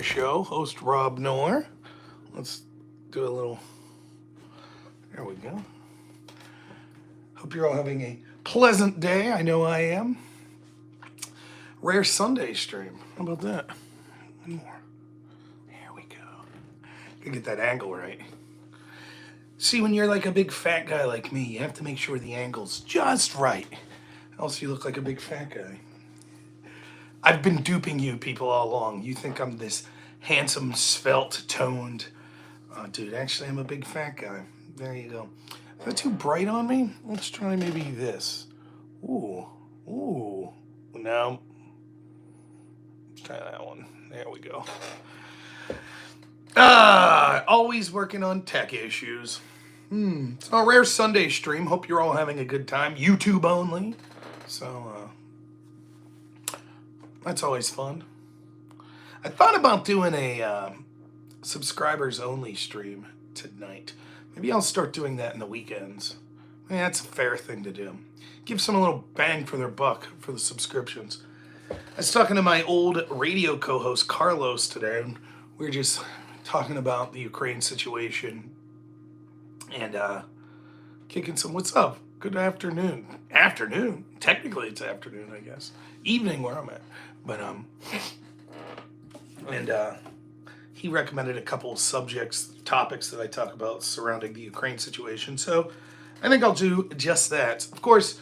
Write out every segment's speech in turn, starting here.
America show, host Rob Noor. Let's do a little, there we go. Hope you're all having a pleasant day. I know I am. Rare Sunday stream. How about that? One more. There we go. Gotta get that angle right. See, when you're like a big fat guy like me, you have to make sure the angle's just right. Else you look like a big fat guy. I've been duping you people all along. You think I'm this handsome, svelte, toned... dude, actually I'm a big fat guy. There you go. Is that too bright on me? Let's try maybe this. Ooh. Ooh. No. Let's try that one. There we go. Always working on tech issues. It's a rare Sunday stream. Hope you're all having a good time. YouTube only. So, that's always fun. I thought about doing a subscribers only stream tonight. Maybe I'll start doing that in the weekends. I mean, that's a fair thing to do. Give someone a little bang for their buck for the subscriptions. I was talking to my old radio co-host Carlos today, and we were just talking about the Ukraine situation and kicking some what's up. Good afternoon. Afternoon. Technically it's afternoon, I guess. Evening where I'm at. But he recommended a couple of topics that I talk about surrounding the Ukraine situation. So I think I'll do just that. Of course,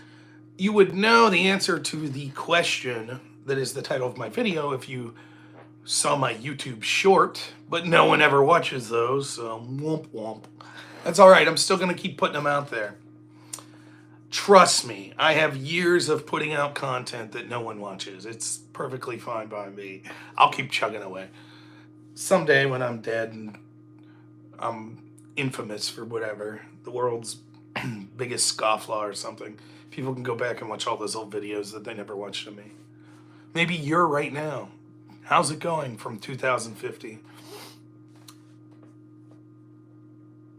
you would know the answer to the question that is the title of my video if you saw my YouTube short, but no one ever watches those, so womp womp. That's all right. I'm still going to keep putting them out there. Trust me, I have years of putting out content that no one watches. It's perfectly fine by me. I'll keep chugging away. Someday when I'm dead and I'm infamous for whatever, the world's biggest scofflaw or something, people can go back and watch all those old videos that they never watched of me. Maybe you're right now. How's it going from 2050?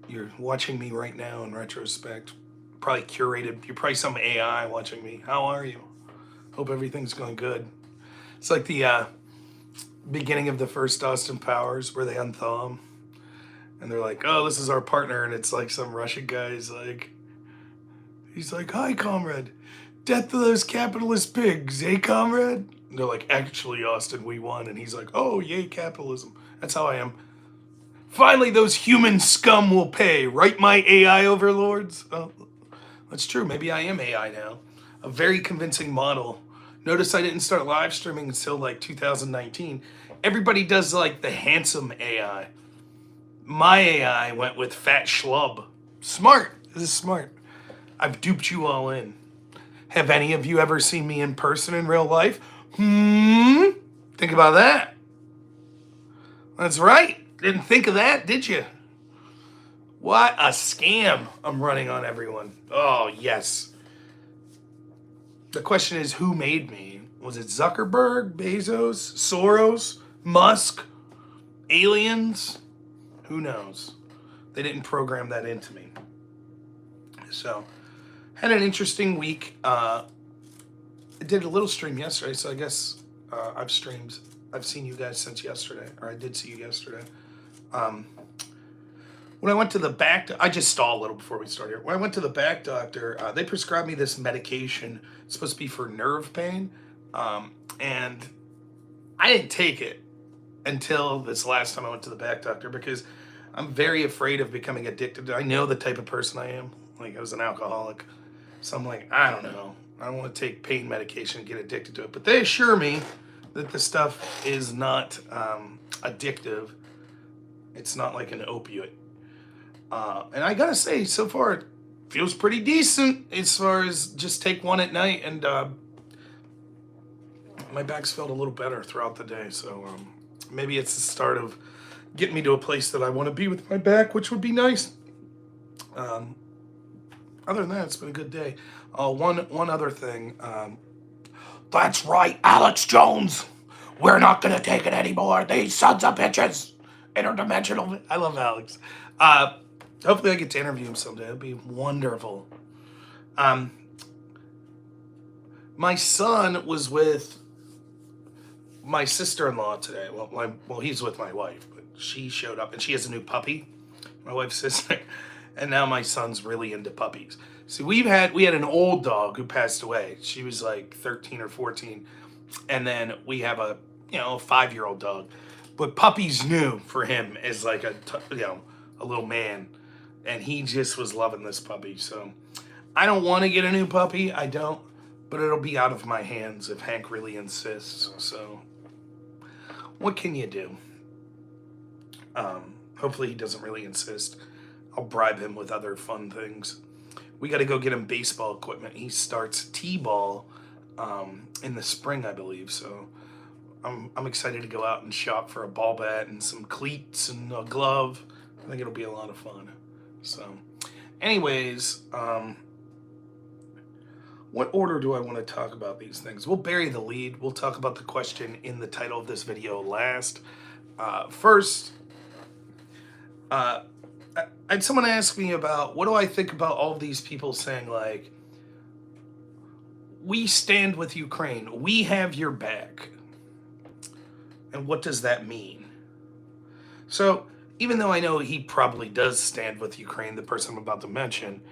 You're watching me right now in retrospect. Probably curated. You're probably some AI watching me. How are you? Hope everything's going good. It's like the beginning of the first Austin Powers where they unthaw him. And they're like, oh, this is our partner. And it's like some Russian guy's like, he's like, hi, comrade. Death to those capitalist pigs, eh, comrade? And they're like, actually, Austin, we won. And he's like, oh, yay, capitalism. That's how I am. Finally, those human scum will pay. Right, my AI overlords? Oh, that's true. Maybe I am AI now. A very convincing model. Notice I didn't start live streaming until like 2019. Everybody does like the handsome AI. My AI went with fat schlub. Smart. This is smart. I've duped you all in. Have any of you ever seen me in person in real life? Think about that. That's right. Didn't think of that, did you? What a scam I'm running on everyone. Oh, yes. The question is, who made me? Was it Zuckerberg, Bezos, Soros, Musk, aliens? Who knows? They didn't program that into me. So, had an interesting week. I did a little stream yesterday, so I guess I've seen you guys since yesterday, or I did see you yesterday. When I went to the back, I just stalled a little before we started here. When I went to the back doctor, they prescribed me this medication. It's supposed to be for nerve pain. And I didn't take it until this last time I went to the back doctor because I'm very afraid of becoming addicted. I know the type of person I am. Like, I was an alcoholic. So I'm like, I don't know. I don't want to take pain medication and get addicted to it. But they assure me that the stuff is not addictive. It's not like an opioid. And I gotta say, so far, it feels pretty decent as far as just take one at night, and my back's felt a little better throughout the day. So maybe it's the start of getting me to a place that I want to be with my back, which would be nice. Other than that, it's been a good day. One other thing. That's right, Alex Jones. We're not gonna take it anymore. These sons of bitches. Interdimensional. I love Alex. Hopefully I get to interview him someday. It'd be wonderful. My son was with my sister-in-law today, he's with my wife, but she showed up and she has a new puppy, my wife's sister, and now my son's really into puppies. See, we had an old dog who passed away. She was like 13 or 14, and then we have a 5-year-old dog. But puppy's new for him as like a little man, and he just was loving this puppy. So I don't want to get a new puppy, I don't, but it'll be out of my hands if Hank really insists. So what can you do? Hopefully he doesn't really insist. I'll bribe him with other fun things. We got to go get him baseball equipment. He starts T-ball in the spring, I believe. So I'm excited to go out and shop for a ball bat and some cleats and a glove. I think it'll be a lot of fun. So anyways, what order do I want to talk about these things? We'll bury the lead. We'll talk about the question in the title of this video last. First, I had someone ask me about what do I think about all of these people saying like, we stand with Ukraine, we have your back. And what does that mean? So even though I know he probably does stand with Ukraine, the person I'm about to mention,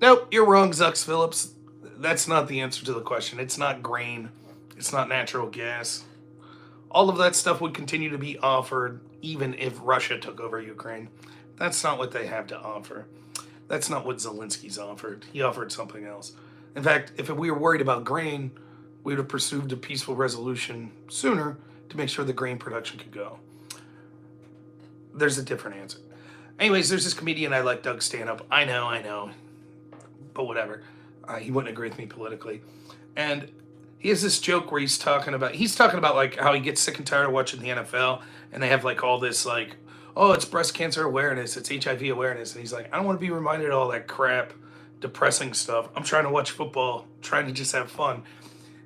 nope, you're wrong, Zux Phillips. That's not the answer to the question. It's not grain. It's not natural gas. All of that stuff would continue to be offered even if Russia took over Ukraine. That's not what they have to offer. That's not what Zelensky's offered. He offered something else. In fact, if we were worried about grain, we would have pursued a peaceful resolution sooner to make sure the grain production could go. There's a different answer. Anyways, there's this comedian I like, Doug Stanhope. I know. But whatever. He wouldn't agree with me politically. And he has this joke where he's talking about like how he gets sick and tired of watching the NFL, and they have like all this like, oh, it's breast cancer awareness, it's HIV awareness. And he's like, I don't want to be reminded of all that crap, depressing stuff. I'm trying to watch football, trying to just have fun.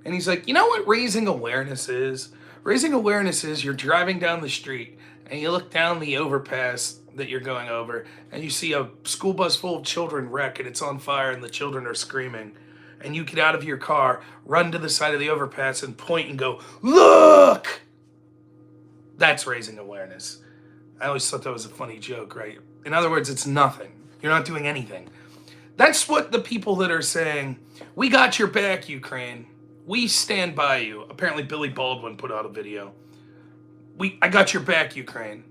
And he's like, you know what raising awareness is? Raising awareness is you're driving down the street and you look down the overpass that you're going over and you see a school bus full of children wreck and it's on fire and the children are screaming. And you get out of your car, run to the side of the overpass and point and go, look! That's raising awareness. I always thought that was a funny joke, right? In other words, it's nothing. You're not doing anything. That's what the people that are saying, we got your back, Ukraine. We stand by you. Apparently Billy Baldwin put out a video. I got your back, Ukraine.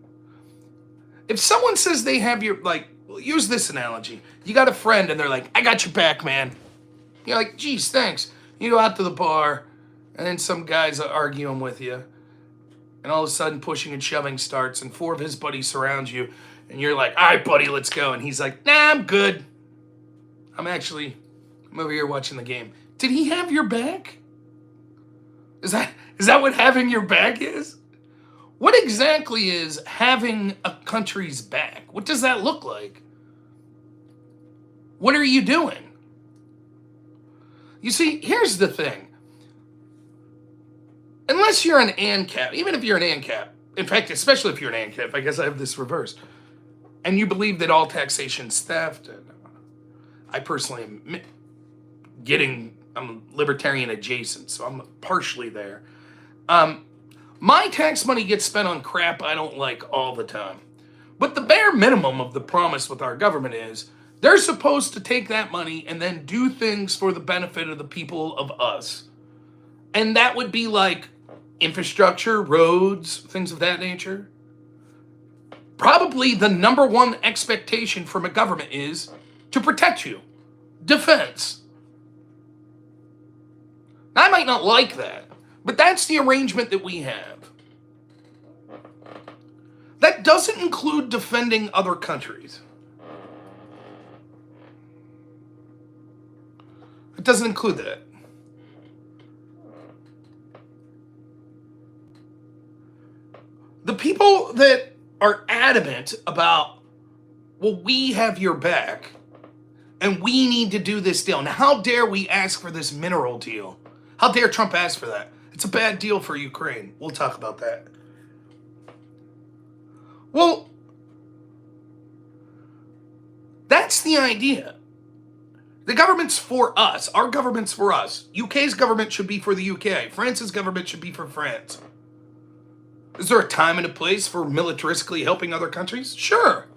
If someone says they have your, like, use this analogy. You got a friend and they're like, I got your back, man. You're like, geez, thanks. You go out to the bar, and then some guy's arguing with you, and all of a sudden pushing and shoving starts, and 4 of his buddies surround you, and you're like, all right, buddy, let's go. And he's like, nah, I'm good. I'm over here watching the game. Did he have your back? Is that what having your back is? What exactly is having a country's back? What does that look like? What are you doing? You see, here's the thing. Unless you're an ANCAP, even if you're an ANCAP, in fact, especially if you're an ANCAP, I guess I have this reversed, and you believe that all taxation's theft, and I personally am I'm libertarian adjacent, so I'm partially there. My tax money gets spent on crap I don't like all the time. But the bare minimum of the promise with our government is they're supposed to take that money and then do things for the benefit of the people of us. And that would be like infrastructure, roads, things of that nature. Probably the number one expectation from a government is to protect you. Defense. I might not like that, but that's the arrangement that we have. That doesn't include defending other countries. It doesn't include that. The people that are adamant about, well, we have your back and we need to do this deal. Now, how dare we ask for this mineral deal? How dare Trump ask for that? It's a bad deal for Ukraine. We'll talk about that. Well, that's the idea. The government's for us. Our government's for us. UK's government should be for the UK. France's government should be for France. Is there a time and a place for militaristically helping other countries? Sure.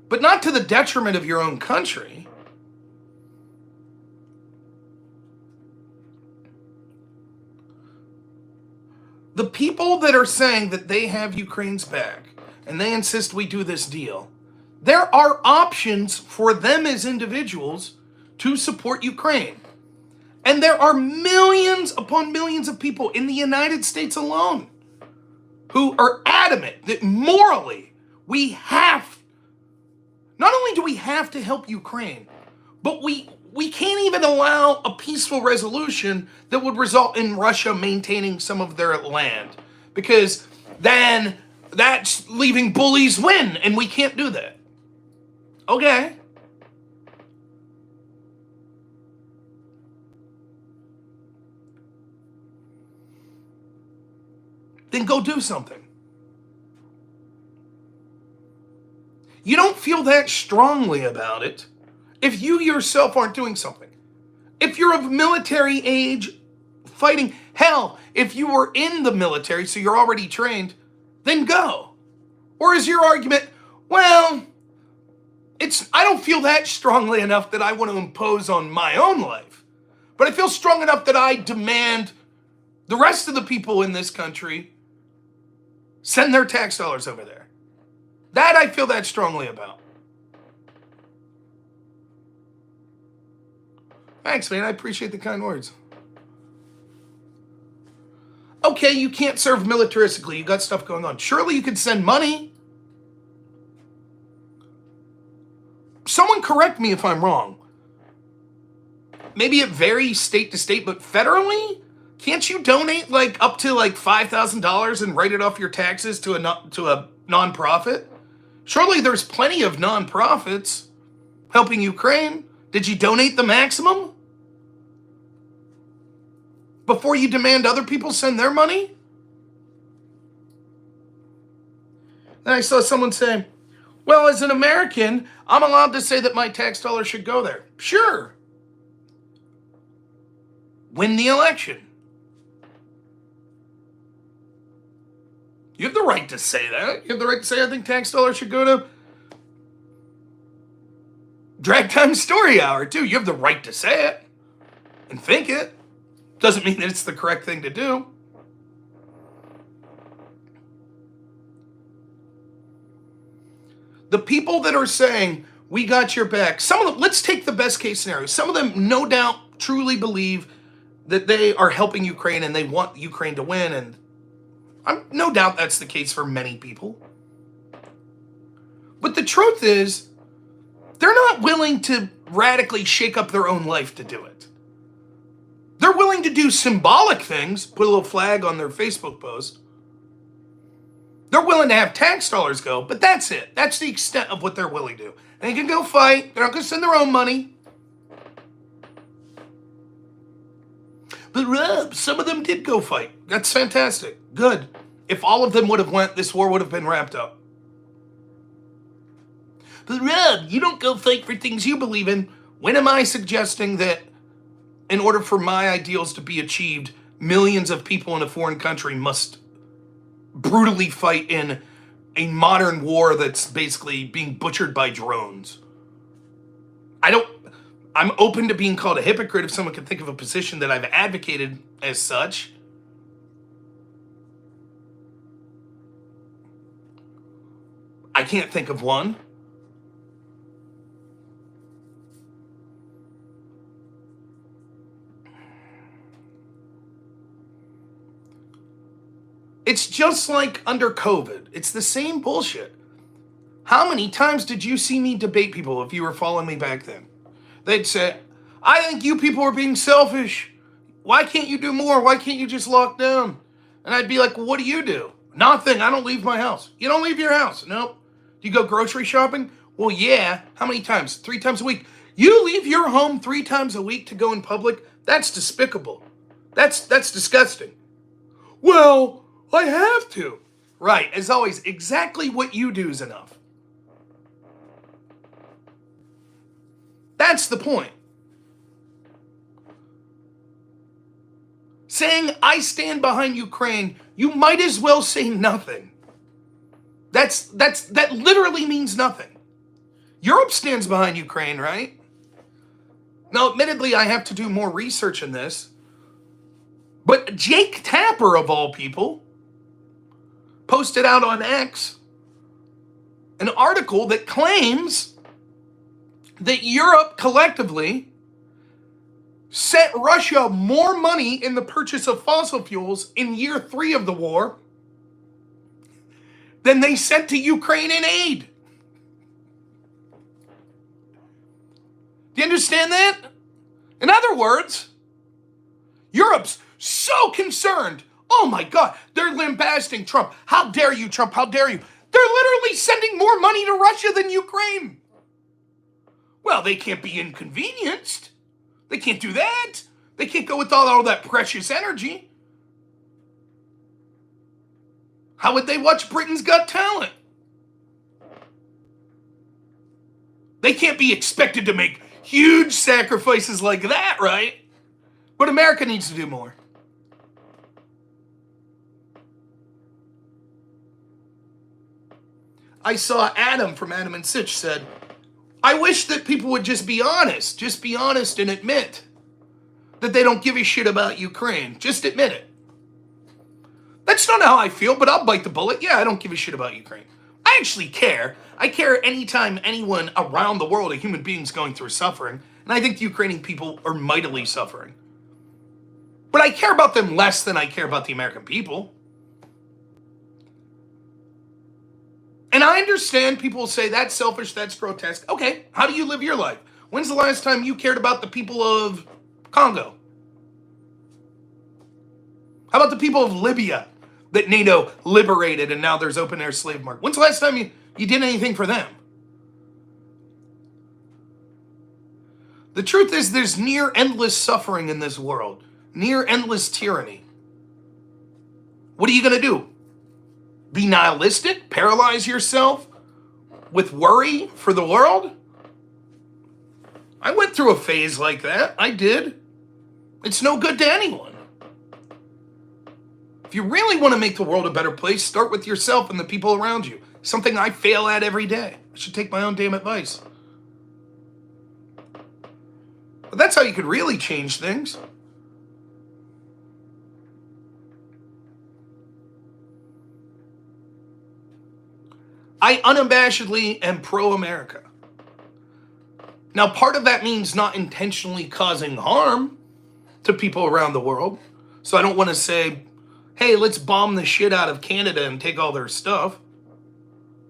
But not to the detriment of your own country. The people that are saying that they have Ukraine's back and they insist we do this deal, there are options for them as individuals to support Ukraine. And there are millions upon millions of people in the United States alone who are adamant that morally we have, not only do we have to help Ukraine, but we can't even allow a peaceful resolution that would result in Russia maintaining some of their land. Because then that's leaving bullies win, and we can't do that. Okay. Then go do something. You don't feel that strongly about it if you yourself aren't doing something. If you're of military age fighting, hell, if you were in the military, so you're already trained, then go. Or is your argument, well, I don't feel that strongly enough that I want to impose on my own life. But I feel strong enough that I demand the rest of the people in this country send their tax dollars over there. That I feel that strongly about. Thanks, man. I appreciate the kind words. Okay, you can't serve militaristically. You got stuff going on. Surely you could send money. Someone correct me if I'm wrong. Maybe it varies state to state, but federally, can't you donate up to $5,000 and write it off your taxes to a nonprofit? Surely there's plenty of nonprofits helping Ukraine. Did you donate the maximum before you demand other people send their money? Then I saw someone say, well, as an American, I'm allowed to say that my tax dollar should go there. Sure. Win the election. You have the right to say that. You have the right to say, I think tax dollars should go to Drag Time Story Hour, too. You have the right to say it and think it. Doesn't mean that it's the correct thing to do. The people that are saying, we got your back, some of them, let's take the best case scenario. Some of them, no doubt, truly believe that they are helping Ukraine and they want Ukraine to win, and no doubt that's the case for many people. But the truth is, they're not willing to radically shake up their own life to do it. They're willing to do symbolic things, put a little flag on their Facebook post. They're willing to have tax dollars go, but that's it. That's the extent of what they're willing to do. And they can go fight. They're not going to send their own money. But Rob, some of them did go fight. That's fantastic. Good. If all of them would have went, this war would have been wrapped up. But Rob, you don't go fight for things you believe in. When am I suggesting that in order for my ideals to be achieved, millions of people in a foreign country must brutally fight in a modern war that's basically being butchered by drones? I'm open to being called a hypocrite if someone can think of a position that I've advocated as such. I can't think of one. It's just like under COVID. It's the same bullshit. How many times did you see me debate people if you were following me back then? They'd say, I think you people are being selfish. Why can't you do more? Why can't you just lock down? And I'd be like, well, what do you do? Nothing. I don't leave my house. You don't leave your house? Nope. Do you go grocery shopping? Well, yeah. How many times? 3 times a week. You leave your home 3 times a week to go in public? That's despicable. That's disgusting. Well, I have to. Right. As always, exactly what you do is enough. That's the point. Saying, I stand behind Ukraine, you might as well say nothing. That literally means nothing. Europe stands behind Ukraine, right? Now, admittedly, I have to do more research in this. But Jake Tapper, of all people, posted out on X an article that claims that Europe collectively sent Russia more money in the purchase of fossil fuels in year 3 of the war than they sent to Ukraine in aid. Do you understand that? In other words, Europe's so concerned. Oh my God, they're lambasting Trump. How dare you, Trump? How dare you? They're literally sending more money to Russia than Ukraine. Well, they can't be inconvenienced. They can't do that. They can't go with all that precious energy. How would they watch Britain's Got Talent? They can't be expected to make huge sacrifices like that, right? But America needs to do more. I saw Adam from Adam and Sitch said, I wish that people would just be honest and admit that they don't give a shit about Ukraine. Just admit it. That's not how I feel, but I'll bite the bullet. Yeah, I don't give a shit about Ukraine. I actually care. I care anytime anyone around the world, a human being, is going through suffering. And I think the Ukrainian people are mightily suffering. But I care about them less than I care about the American people. And I understand people will say, that's selfish, that's grotesque. Okay, how do you live your life? When's the last time you cared about the people of Congo? How about the people of Libya that NATO liberated and now there's open air slave market? When's the last time you did anything for them? The truth is there's near endless suffering in this world. Near endless tyranny. What are you going to do? Be nihilistic? Paralyze yourself with worry for the world? I went through a phase like that. I did. It's no good to anyone. If you really want to make the world a better place, start with yourself and the people around you. Something I fail at every day. I should take my own damn advice. But that's how you could really change things. I unabashedly am pro-America. Now, part of that means not intentionally causing harm to people around the world. So I don't want to say, hey, let's bomb the shit out of Canada and take all their stuff.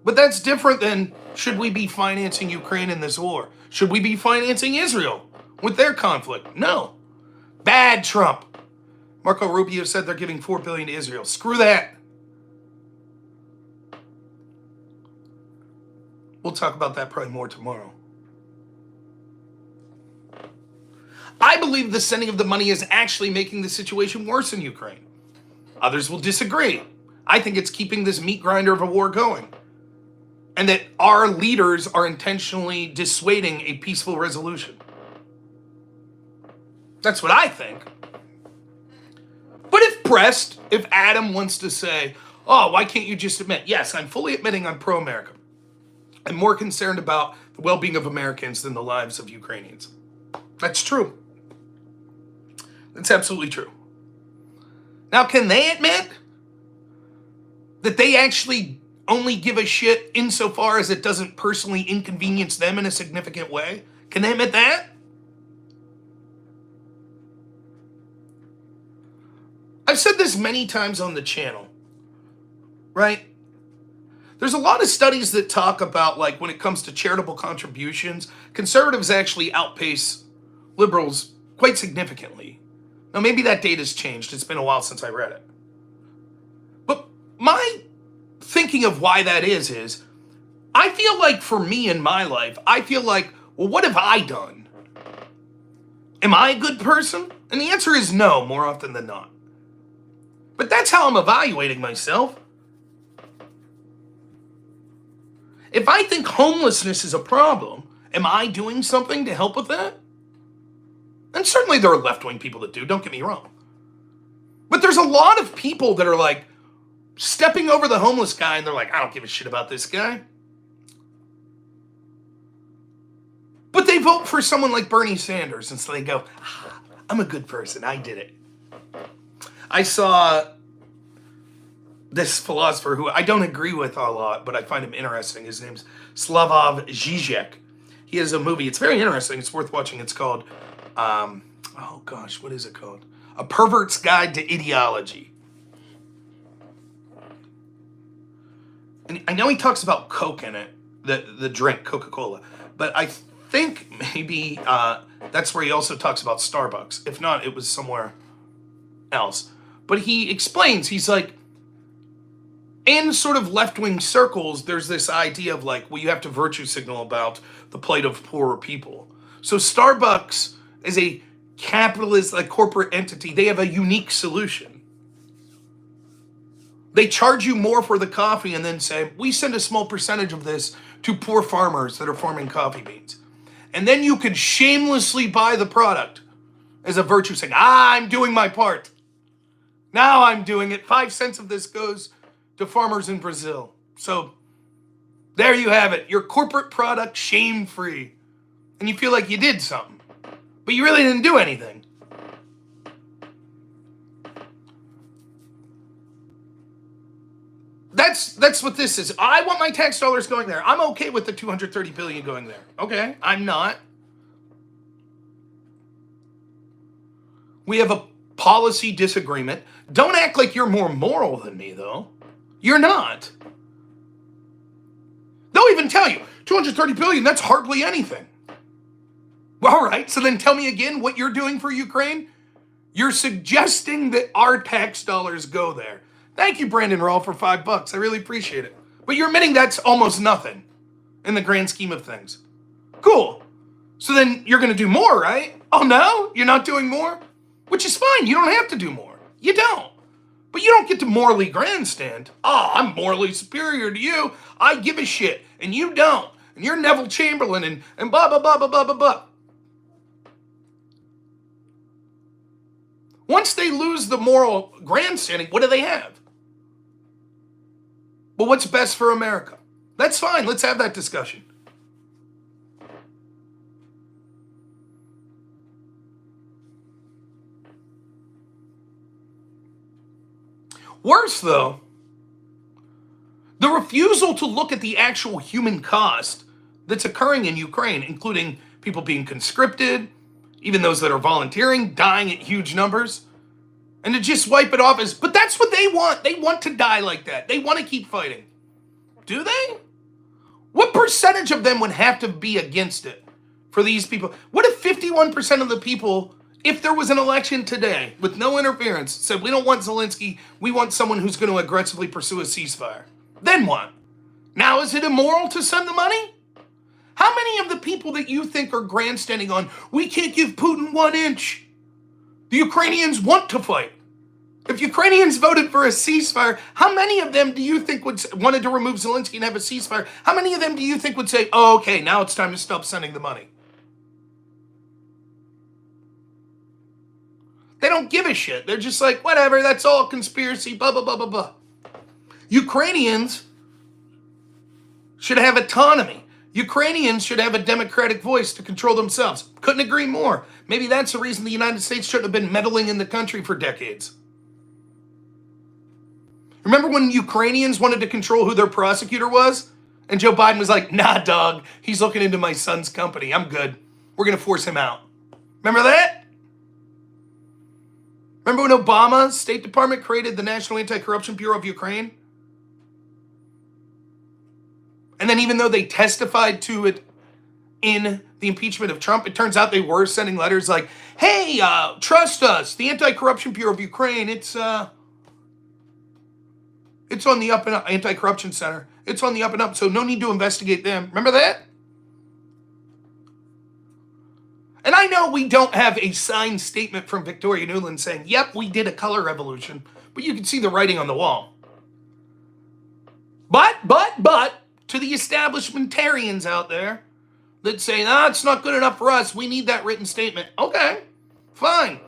But that's different than, should we be financing Ukraine in this war? Should we be financing Israel with their conflict? No. Bad Trump. Marco Rubio said they're giving $4 billion to Israel. Screw that. We'll talk about that probably more tomorrow. I believe the sending of the money is actually making the situation worse in Ukraine. Others will disagree. I think it's keeping this meat grinder of a war going. And that our leaders are intentionally dissuading a peaceful resolution. That's what I think. But if pressed, if Adam wants to say, oh, why can't you just admit? Yes, I'm fully admitting I'm pro-America. I'm more concerned about the well-being of Americans than the lives of Ukrainians. That's true. That's absolutely true. Now, can they admit that they actually only give a shit insofar as it doesn't personally inconvenience them in a significant way? Can they admit that? I've said this many times on the channel, right? There's a lot of studies that talk about, like, when it comes to charitable contributions, conservatives actually outpace liberals quite significantly. Now, maybe that data's changed. It's been a while since I read it. But my thinking of why that is I feel like for me in my life, I feel like, well, what have I done? Am I a good person? And the answer is no, more often than not. But that's how I'm evaluating myself. If I think homelessness is a problem, Am I doing something to help with that? And certainly there are left-wing people that do, don't get me wrong. But there's a lot of people that are like stepping over the homeless guy and they're like, I don't give a shit about this guy. But they vote for someone like Bernie Sanders, and so they go, I'm a good person, I did it. I saw this philosopher who I don't agree with a lot, but I find him interesting. His name's Slavoj Žižek. He has a movie, it's very interesting, it's worth watching. It's called, what is it called? A Pervert's Guide to Ideology. And I know he talks about Coke in it, the drink, Coca-Cola, but I think maybe that's where he also talks about Starbucks. If not, it was somewhere else. But he explains, he's like, in sort of left-wing circles, there's this idea of like, well, you have to virtue signal about the plight of poorer people. So Starbucks is a capitalist, like corporate entity. They have a unique solution. They charge you more for the coffee and then say, we send a small percentage of this to poor farmers that are farming coffee beans. And then you could shamelessly buy the product as a virtue saying, I'm doing my part. Now I'm doing it. 5 cents of this goes to farmers in Brazil. So there you have it. Your corporate product, shame-free. And you feel like you did something. But you really didn't do anything. That's what this is. I want my tax dollars going there. I'm okay with the $230 billion going there. Okay, I'm not. We have a policy disagreement. Don't act like you're more moral than me, though. You're not. They'll even tell you, $230 billion, that's hardly anything. Well, all right, so then tell me again what you're doing for Ukraine. You're suggesting that our tax dollars go there. Thank you, Brandon Rawl, for $5. I really appreciate it. But you're admitting that's almost nothing in the grand scheme of things. Cool. So then you're going to do more, right? Oh, no? You're not doing more? Which is fine. You don't have to do more. You don't. But you don't get to morally grandstand. Oh, I'm morally superior to you. I give a shit. And you don't. And you're Neville Chamberlain and blah, blah, blah, blah, blah, blah, blah. Once they lose the moral grandstanding, what do they have? Well, what's best for America? That's fine. Let's have that discussion. Worse, though, the refusal to look at the actual human cost that's occurring in Ukraine, including people being conscripted, even those that are volunteering, dying at huge numbers, and to just wipe it off as, but that's what they want. They want to die like that. They want to keep fighting. Do they? What percentage of them would have to be against it for these people? What if 51% of the people, if there was an election today with no interference, said we don't want Zelensky, we want someone who's going to aggressively pursue a ceasefire? Then what? Now is it immoral to send the money? How many of the people that you think are grandstanding on, we can't give Putin 1 inch? The Ukrainians want to fight. If Ukrainians voted for a ceasefire, how many of them do you think wanted to remove Zelensky and have a ceasefire? How many of them do you think would say, oh, okay, now it's time to stop sending the money? They don't give a shit. They're just like, whatever, that's all conspiracy, blah, blah, blah, blah, blah. Ukrainians should have autonomy. Ukrainians should have a democratic voice to control themselves. Couldn't agree more. Maybe that's the reason the United States shouldn't have been meddling in the country for decades. Remember when Ukrainians wanted to control who their prosecutor was? And Joe Biden was like, nah, dog, he's looking into my son's company. I'm good. We're going to force him out. Remember that? Remember when Obama's State Department created the National Anti-Corruption Bureau of Ukraine? And then even though they testified to it in the impeachment of Trump, it turns out they were sending letters like, hey, trust us, the Anti-Corruption Bureau of Ukraine, it's on the up and up, Anti-Corruption Center. It's on the up and up, so no need to investigate them. Remember that? And I know we don't have a signed statement from Victoria Nuland saying, yep, we did a color revolution, but you can see the writing on the wall. But, to the establishmentarians out there, that say, it's not good enough for us. We need that written statement. Okay, fine.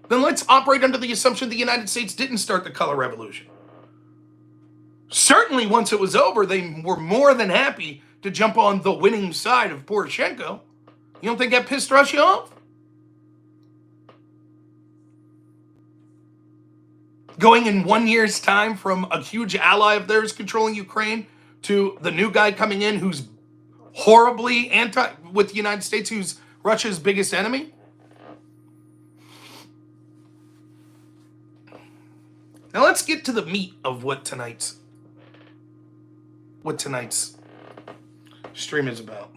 Then let's operate under the assumption the United States didn't start the color revolution. Certainly, once it was over, they were more than happy to jump on the winning side of Poroshenko. You don't think that pissed Russia off? Going in 1 year's time from a huge ally of theirs controlling Ukraine to the new guy coming in who's horribly with the United States, who's Russia's biggest enemy? Now let's get to the meat of what tonight's stream is about.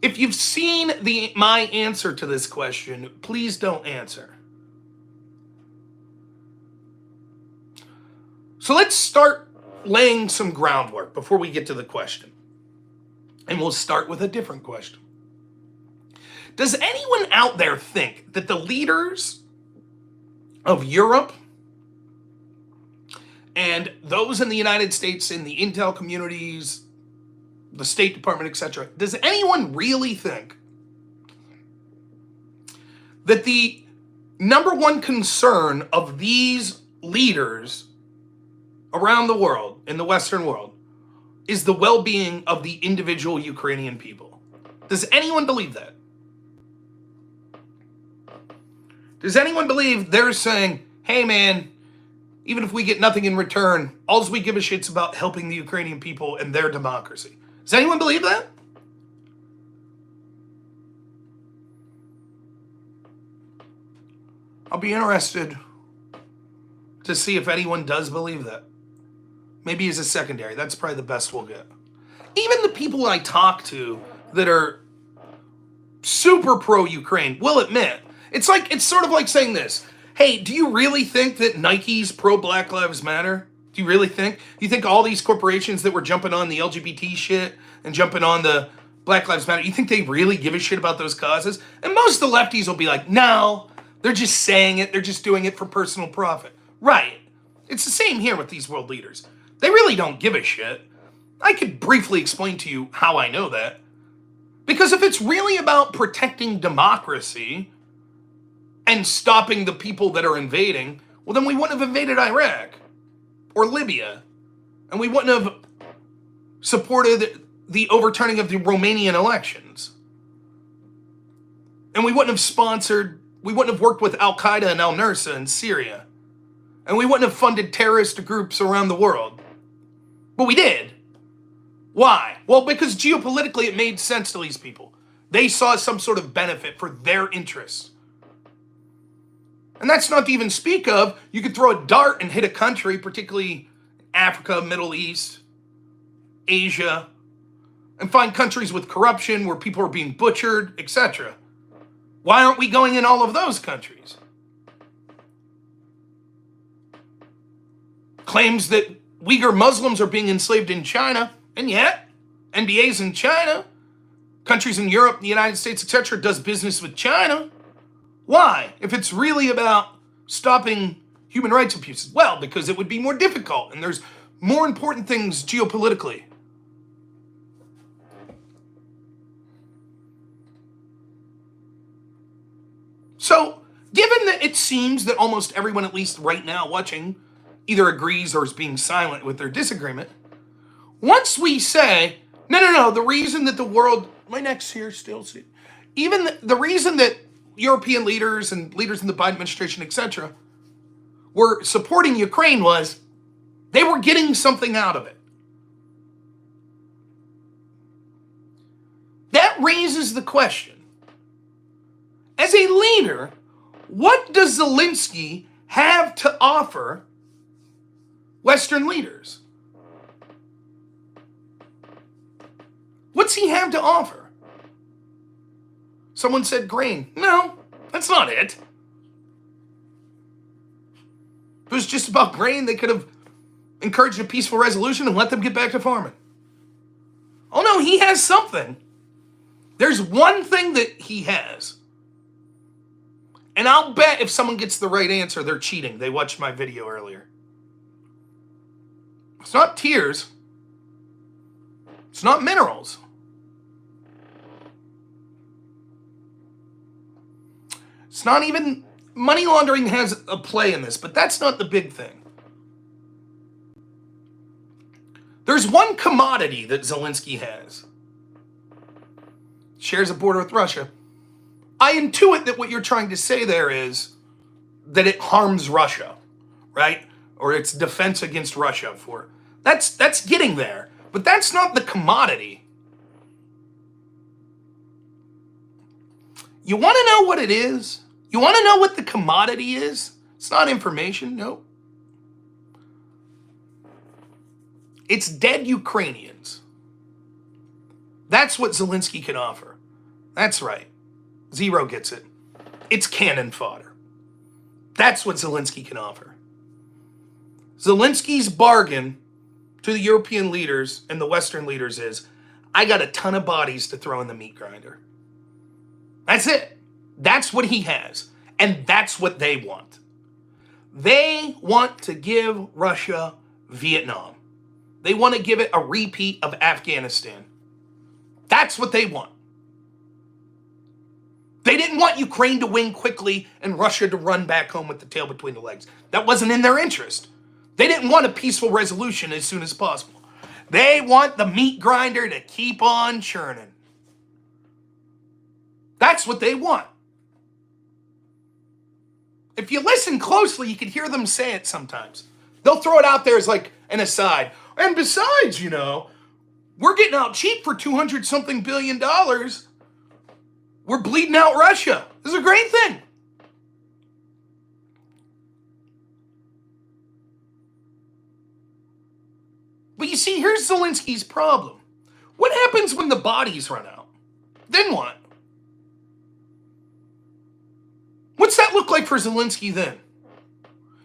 If you've seen my answer to this question, please don't answer. So let's start laying some groundwork before we get to the question. And we'll start with a different question. Does anyone out there think that the leaders of Europe and those in the United States, in the intel communities, the State Department, etc., does anyone really think that the number one concern of these leaders around the world, in the Western world, is the well-being of the individual Ukrainian people? Does anyone believe that? Does anyone believe they're saying, hey man, even if we get nothing in return, all we give a shit's about helping the Ukrainian people and their democracy? Does anyone believe that? I'll be interested to see if anyone does believe that. Maybe as a secondary. That's probably the best we'll get. Even the people I talk to that are super pro-Ukraine will admit, it's sort of like saying this. Hey, do you really think that Nike's pro-Black Lives Matter? Do you really think? You think all these corporations that were jumping on the LGBT shit and jumping on the Black Lives Matter, you think they really give a shit about those causes? And most of the lefties will be like, no, they're just saying it. They're just doing it for personal profit. Right. It's the same here with these world leaders. They really don't give a shit. I could briefly explain to you how I know that. Because if it's really about protecting democracy and stopping the people that are invading, well, then we wouldn't have invaded Iraq or Libya. And we wouldn't have supported the overturning of the Romanian elections. And we wouldn't have worked with Al-Qaeda and Al-Nusra in Syria. And we wouldn't have funded terrorist groups around the world. But we did. Why? Well, because geopolitically it made sense to these people. They saw some sort of benefit for their interests. And that's not to even speak of, you could throw a dart and hit a country, particularly Africa, Middle East, Asia, and find countries with corruption where people are being butchered, etc. Why aren't we going in all of those countries? Claims that Uyghur Muslims are being enslaved in China, and yet NBA's in China, countries in Europe, the United States, etc., does business with China. Why? If it's really about stopping human rights abuses? Well, because it would be more difficult, and there's more important things geopolitically. So, given that it seems that almost everyone, at least right now watching, either agrees or is being silent with their disagreement, once we say, no, the reason that the world, my neck's here still, see, even the reason that European leaders and leaders in the Biden administration, etc., were supporting Ukraine was they were getting something out of it. That raises the question, as a leader, what does Zelensky have to offer Western leaders? What's he have to offer? Someone said grain. No, that's not it. If it was just about grain, they could have encouraged a peaceful resolution and let them get back to farming. Oh no, he has something. There's one thing that he has. And I'll bet if someone gets the right answer, they're cheating. They watched my video earlier. It's not tears. It's not minerals. It's not even, money laundering has a play in this, but that's not the big thing. There's one commodity that Zelensky has. Shares a border with Russia. I intuit that what you're trying to say there is that it harms Russia, right? Or it's defense against Russia for. That's getting there. But that's not the commodity. You want to know what it is? You want to know what the commodity is? It's not information, no. It's dead Ukrainians. That's what Zelensky can offer. That's right. Zero gets it. It's cannon fodder. That's what Zelensky can offer. Zelensky's bargain to the European leaders and the Western leaders is, I got a ton of bodies to throw in the meat grinder. That's it. That's what he has. And that's what they want. They want to give Russia Vietnam. They want to give it a repeat of Afghanistan. That's what they want. They didn't want Ukraine to win quickly and Russia to run back home with the tail between the legs. That wasn't in their interest. They didn't want a peaceful resolution as soon as possible. They want the meat grinder to keep on churning. That's what they want. If you listen closely, you can hear them say it sometimes. They'll throw it out there as like an aside. And besides, you know, we're getting out cheap for $200-something billion. We're bleeding out Russia. This is a great thing. But you see, here's Zelensky's problem. What happens when the bodies run out? Then what? What's that look like for Zelensky then?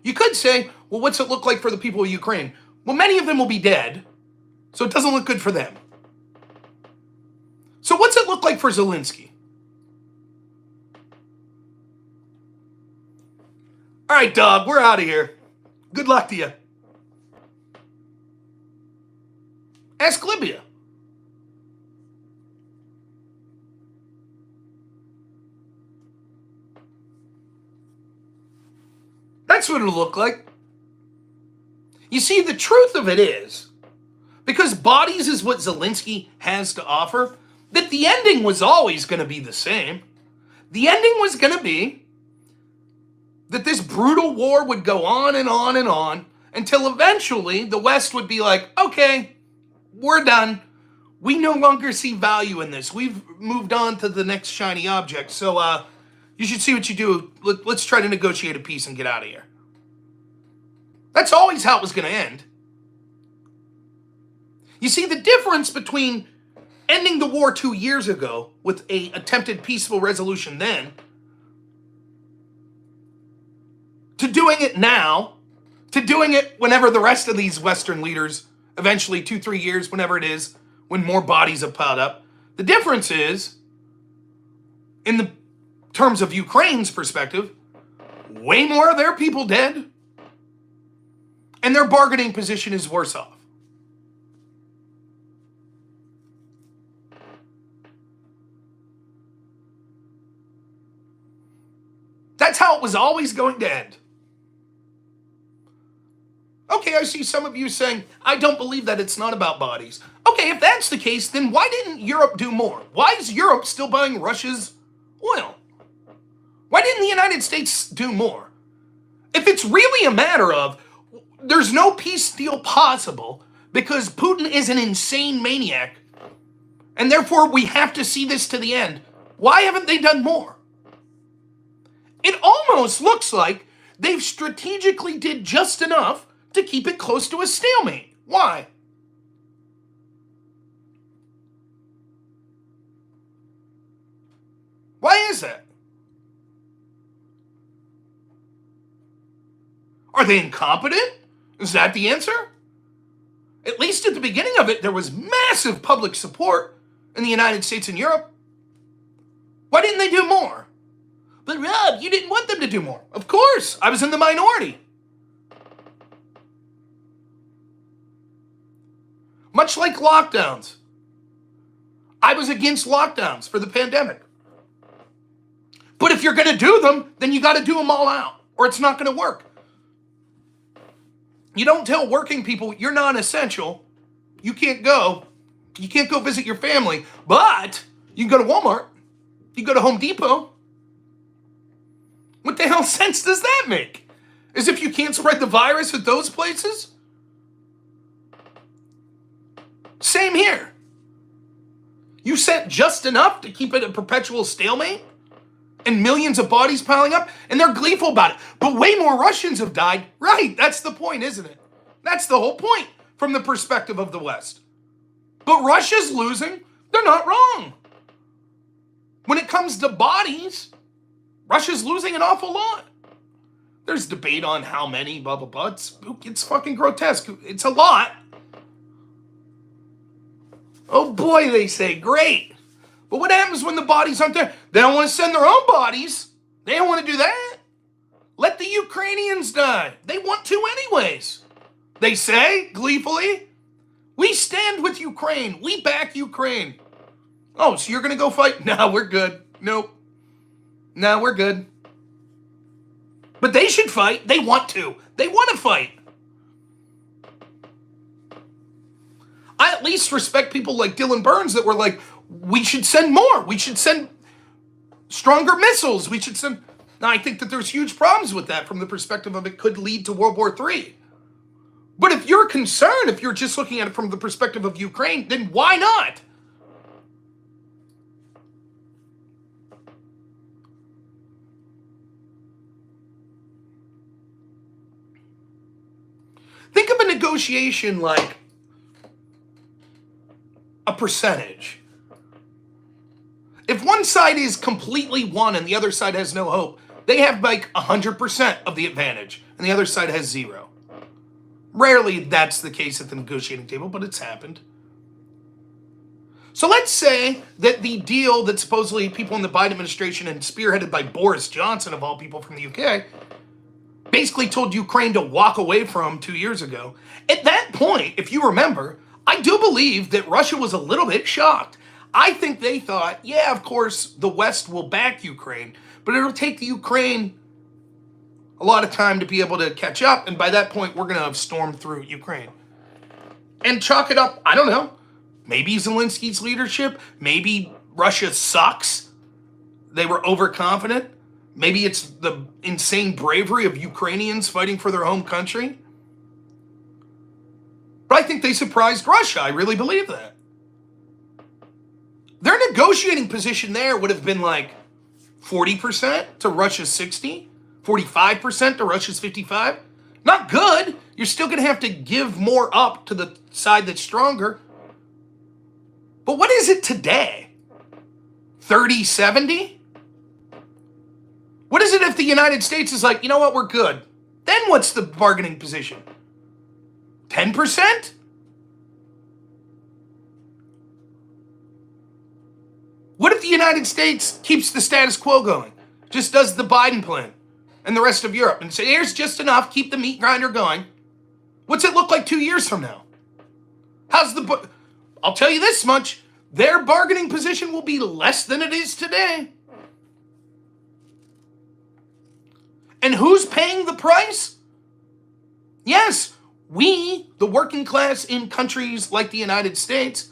You could say, well, what's it look like for the people of Ukraine? Well, many of them will be dead, so it doesn't look good for them. So what's it look like for Zelensky? All right, dog, we're out of here. Good luck to you. Ask Libya. That's what it'll look like. You see, the truth of it is, because bodies is what Zelensky has to offer, that the ending was always going to be the same. The ending was going to be that this brutal war would go on and on and on until eventually the West would be like, okay, we're done. We no longer see value in this. We've moved on to the next shiny object. So you should see what you do. Let's try to negotiate a peace and get out of here. That's always how it was going to end. You see, the difference between ending the war 2 years ago with an attempted peaceful resolution then to doing it now, to doing it whenever the rest of these Western leaders, eventually 2-3 years, whenever it is, when more bodies have piled up, the difference is, in the terms of Ukraine's perspective, way more of their people dead, and their bargaining position is worse off. That's how it was always going to end. Okay, I see some of you saying, I don't believe that it's not about bodies. Okay, if that's the case, then why didn't Europe do more? Why is Europe still buying Russia's oil? Why didn't the United States do more? If it's really a matter of there's no peace deal possible because Putin is an insane maniac, and therefore we have to see this to the end, why haven't they done more? It almost looks like they've strategically did just enough to keep it close to a stalemate. Why? Why is that? Are they incompetent? Is that the answer? At least at the beginning of it, there was massive public support in the United States and Europe. Why didn't they do more? But Rob, you didn't want them to do more. Of course, I was in the minority. Much like lockdowns. I was against lockdowns for the pandemic. But if you're going to do them, then you got to do them all out, or it's not going to work. You don't tell working people you're non-essential. You can't go. You can't go visit your family, but you can go to Walmart. You can go to Home Depot. What the hell sense does that make? As if you can't spread the virus at those places? Same here. You sent just enough to keep it a perpetual stalemate? And millions of bodies piling up? And they're gleeful about it. But way more Russians have died. Right, that's the point, isn't it? That's the whole point from the perspective of the West. But Russia's losing. They're not wrong. When it comes to bodies, Russia's losing an awful lot. There's debate on how many, blah, blah, blah. It's fucking grotesque. It's a lot. Oh boy, they say, great. But what happens when the bodies aren't there? They don't want to send their own bodies. They don't want to do that. Let the Ukrainians die. They want to anyways. They say, gleefully, we stand with Ukraine. We back Ukraine. Oh, so you're going to go fight? No, we're good. Nope. No, we're good. But they should fight. They want to. They want to fight. I at least respect people like Dylan Burns that were like, we should send more. We should send stronger missiles. We should send... Now, I think that there's huge problems with that from the perspective of it could lead to World War III. But if you're concerned, if you're just looking at it from the perspective of Ukraine, then why not? Think of a negotiation like a percentage. If one side is completely won and the other side has no hope, they have like 100% of the advantage and the other side has 0. Rarely that's the case at the negotiating table, but it's happened. So let's say that the deal that supposedly people in the Biden administration and spearheaded by Boris Johnson, of all people from the UK, basically told Ukraine to walk away from 2 years ago. At that point, if you remember, I do believe that Russia was a little bit shocked. I think they thought, yeah, of course, the West will back Ukraine, but it'll take the Ukraine a lot of time to be able to catch up, and by that point, we're going to have stormed through Ukraine. And chalk it up, I don't know, maybe Zelensky's leadership, maybe Russia sucks, they were overconfident, maybe it's the insane bravery of Ukrainians fighting for their home country. But I think they surprised Russia, I really believe that. Their negotiating position there would have been like 40% to Russia's 60%. 45% to Russia's 55%. Not good. You're still going to have to give more up to the side that's stronger. But what is it today? 30-70? What is it if the United States is like, you know what, we're good? Then what's the bargaining position? 10%? What if the United States keeps the status quo going? Just does the Biden plan? And the rest of Europe, and say, here's just enough, keep the meat grinder going. What's it look like 2 years from now? I'll tell you this much, their bargaining position will be less than it is today. And who's paying the price? Yes, we, the working class in countries like the United States,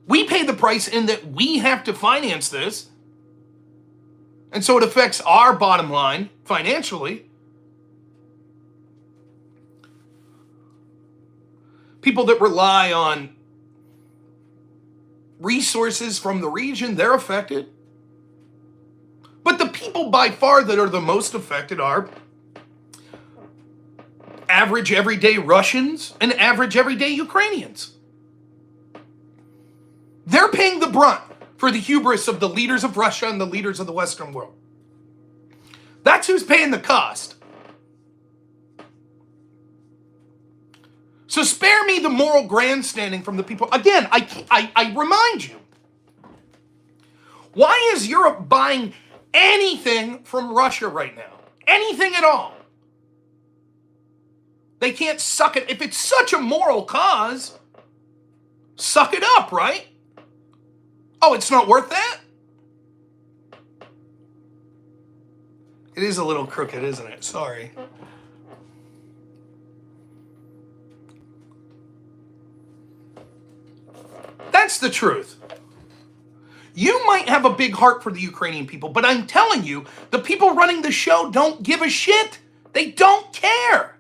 we pay the price in that we have to finance this. And so it affects our bottom line financially. People that rely on resources from the region, they're affected. But the people by far that are the most affected are average everyday Russians and average everyday Ukrainians. They're paying the brunt for the hubris of the leaders of Russia and the leaders of the Western world. That's who's paying the cost. So spare me the moral grandstanding from the people. Again, I remind you, why is Europe buying anything from Russia right now? Anything at all? They can't suck it. If it's such a moral cause, suck it up, right? Oh, it's not worth that? It is a little crooked, isn't it? Sorry. That's the truth. You might have a big heart for the Ukrainian people, but I'm telling you, the people running the show don't give a shit. They don't care.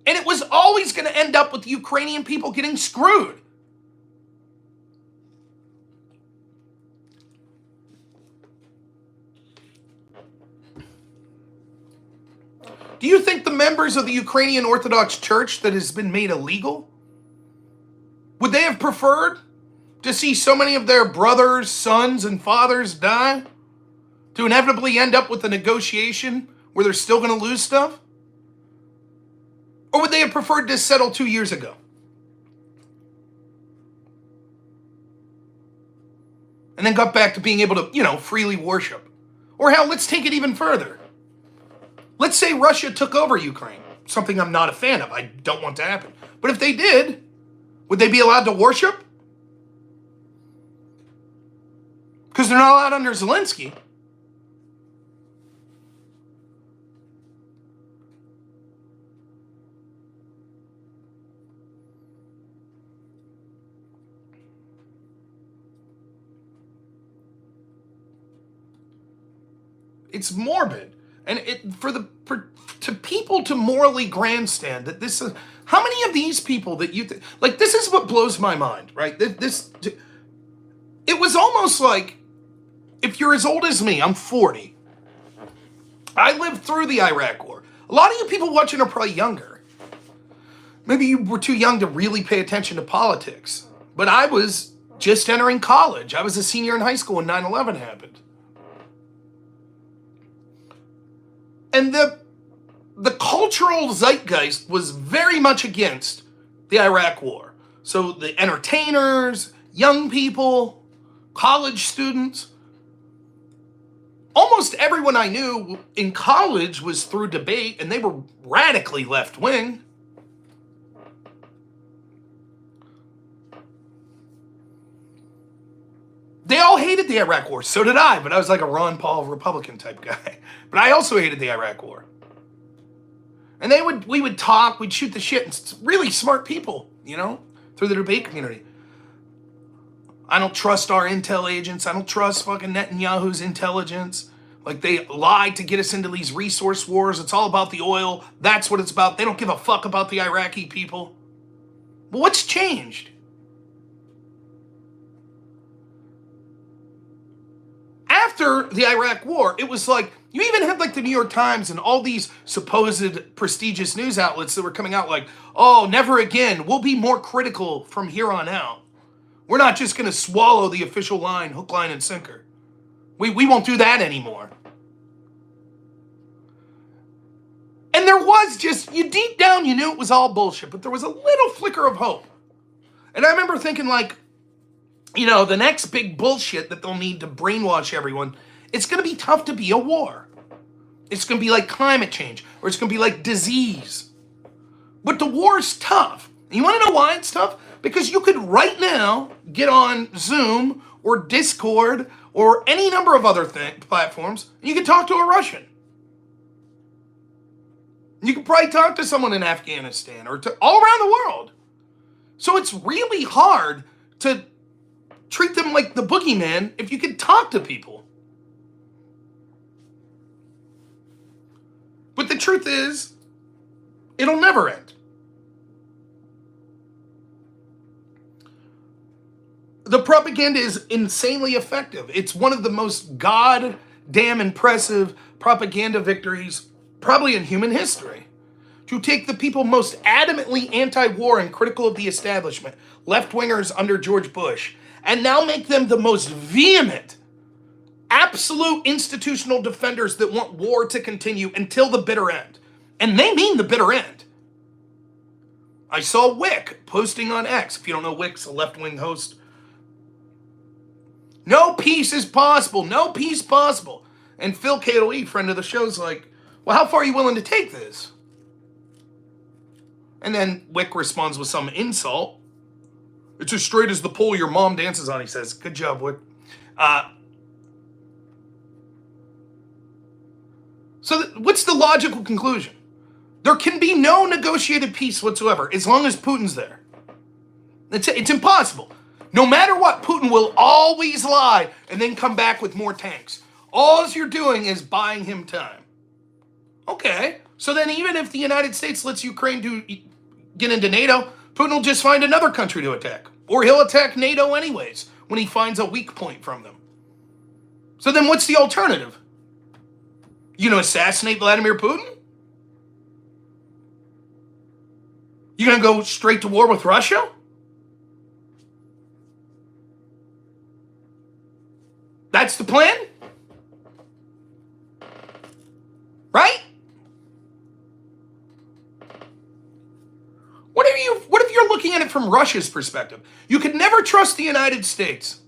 And it was always going to end up with the Ukrainian people getting screwed. Do you think the members of the Ukrainian Orthodox Church that has been made illegal, would they have preferred to see so many of their brothers, sons, and fathers die? To inevitably end up with a negotiation where they're still going to lose stuff? Or would they have preferred to settle 2 years ago? And then got back to being able to, freely worship. Or hell, let's take it even further. Let's say Russia took over Ukraine. Something I'm not a fan of. I don't want to happen. But if they did, would they be allowed to worship? Because they're not allowed under Zelensky. It's morbid. And to people to morally grandstand that this is, how many of these people that this is what blows my mind, right? It was almost like, if you're as old as me, I'm 40. I lived through the Iraq War. A lot of you people watching are probably younger. Maybe you were too young to really pay attention to politics. But I was just entering college. I was a senior in high school when 9/11 happened. And the cultural zeitgeist was very much against the Iraq War. So the entertainers, young people, college students, almost everyone I knew in college was through debate, and they were radically left-wing. They all hated the Iraq War. So did I, but I was like a Ron Paul Republican type guy. But I also hated the Iraq War. And we would talk, we'd shoot the shit, and really smart people, through the debate community. I don't trust our intel agents. I don't trust fucking Netanyahu's intelligence. Like, they lied to get us into these resource wars. It's all about the oil. That's what it's about. They don't give a fuck about the Iraqi people. But what's changed? After the Iraq War, it was like, you even had like the New York Times and all these supposed prestigious news outlets that were coming out like, oh, never again. We'll be more critical from here on out. We're not just going to swallow the official line, hook, line, and sinker. We won't do that anymore. And there was just, deep down, you knew it was all bullshit, but there was a little flicker of hope. And I remember thinking like, the next big bullshit that they'll need to brainwash everyone, it's going to be tough to be a war. It's going to be like climate change, or it's going to be like disease. But the war's tough. And you want to know why it's tough? Because you could right now get on Zoom or Discord or any number of other platforms, and you could talk to a Russian. You could probably talk to someone in Afghanistan or to all around the world. So it's really hard to treat them like the boogeyman if you could talk to people. But the truth is, it'll never end. The propaganda is insanely effective. It's one of the most goddamn impressive propaganda victories probably in human history. To take the people most adamantly anti-war and critical of the establishment, left-wingers under George Bush, and now make them the most vehement, absolute institutional defenders that want war to continue until the bitter end. And they mean the bitter end. I saw Whick posting on X. If you don't know, Whick's a left-wing host. No peace is possible. No peace possible. And Phil K.O.E., friend of the show, is like, well, how far are you willing to take this? And then Whick responds with some insult. It's as straight as the pole your mom dances on, he says. Good job, Whick. So what's the logical conclusion? There can be no negotiated peace whatsoever as long as Putin's there. It's impossible. No matter what, Putin will always lie and then come back with more tanks. All you're doing is buying him time. Okay, so then even if the United States lets Ukraine get into NATO, Putin will just find another country to attack. Or he'll attack NATO anyways when he finds a weak point from them. So then what's the alternative? You gonna assassinate Vladimir Putin? You gonna go straight to war with Russia? That's the plan? Right? What if you're looking at it from Russia's perspective? You could never trust the United States.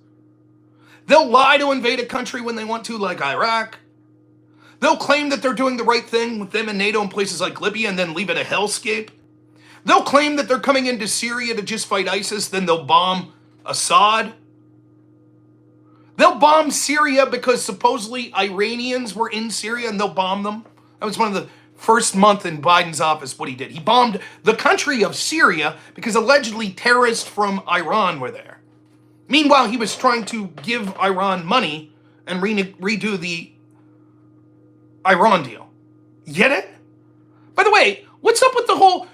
They'll lie to invade a country when they want to, like Iraq. They'll claim that they're doing the right thing with them and NATO in places like Libya and then leave it a hellscape. They'll claim that they're coming into Syria to just fight ISIS, then they'll bomb Assad. They'll bomb Syria because supposedly Iranians were in Syria and they'll bomb them. That was one of the first month in Biden's office, what he did. He bombed the country of Syria because allegedly terrorists from Iran were there. Meanwhile, he was trying to give Iran money and redo the Iran deal. Get it? By the way, what's up with the whole...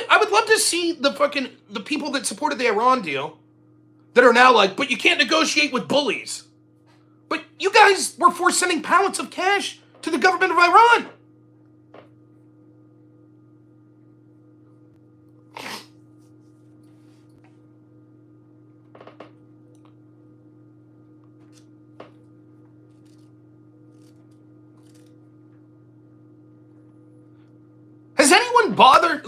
I would love to see the people that supported the Iran deal that are now like, but you can't negotiate with bullies. But you guys were for sending pallets of cash to the government of Iran. Has anyone bothered?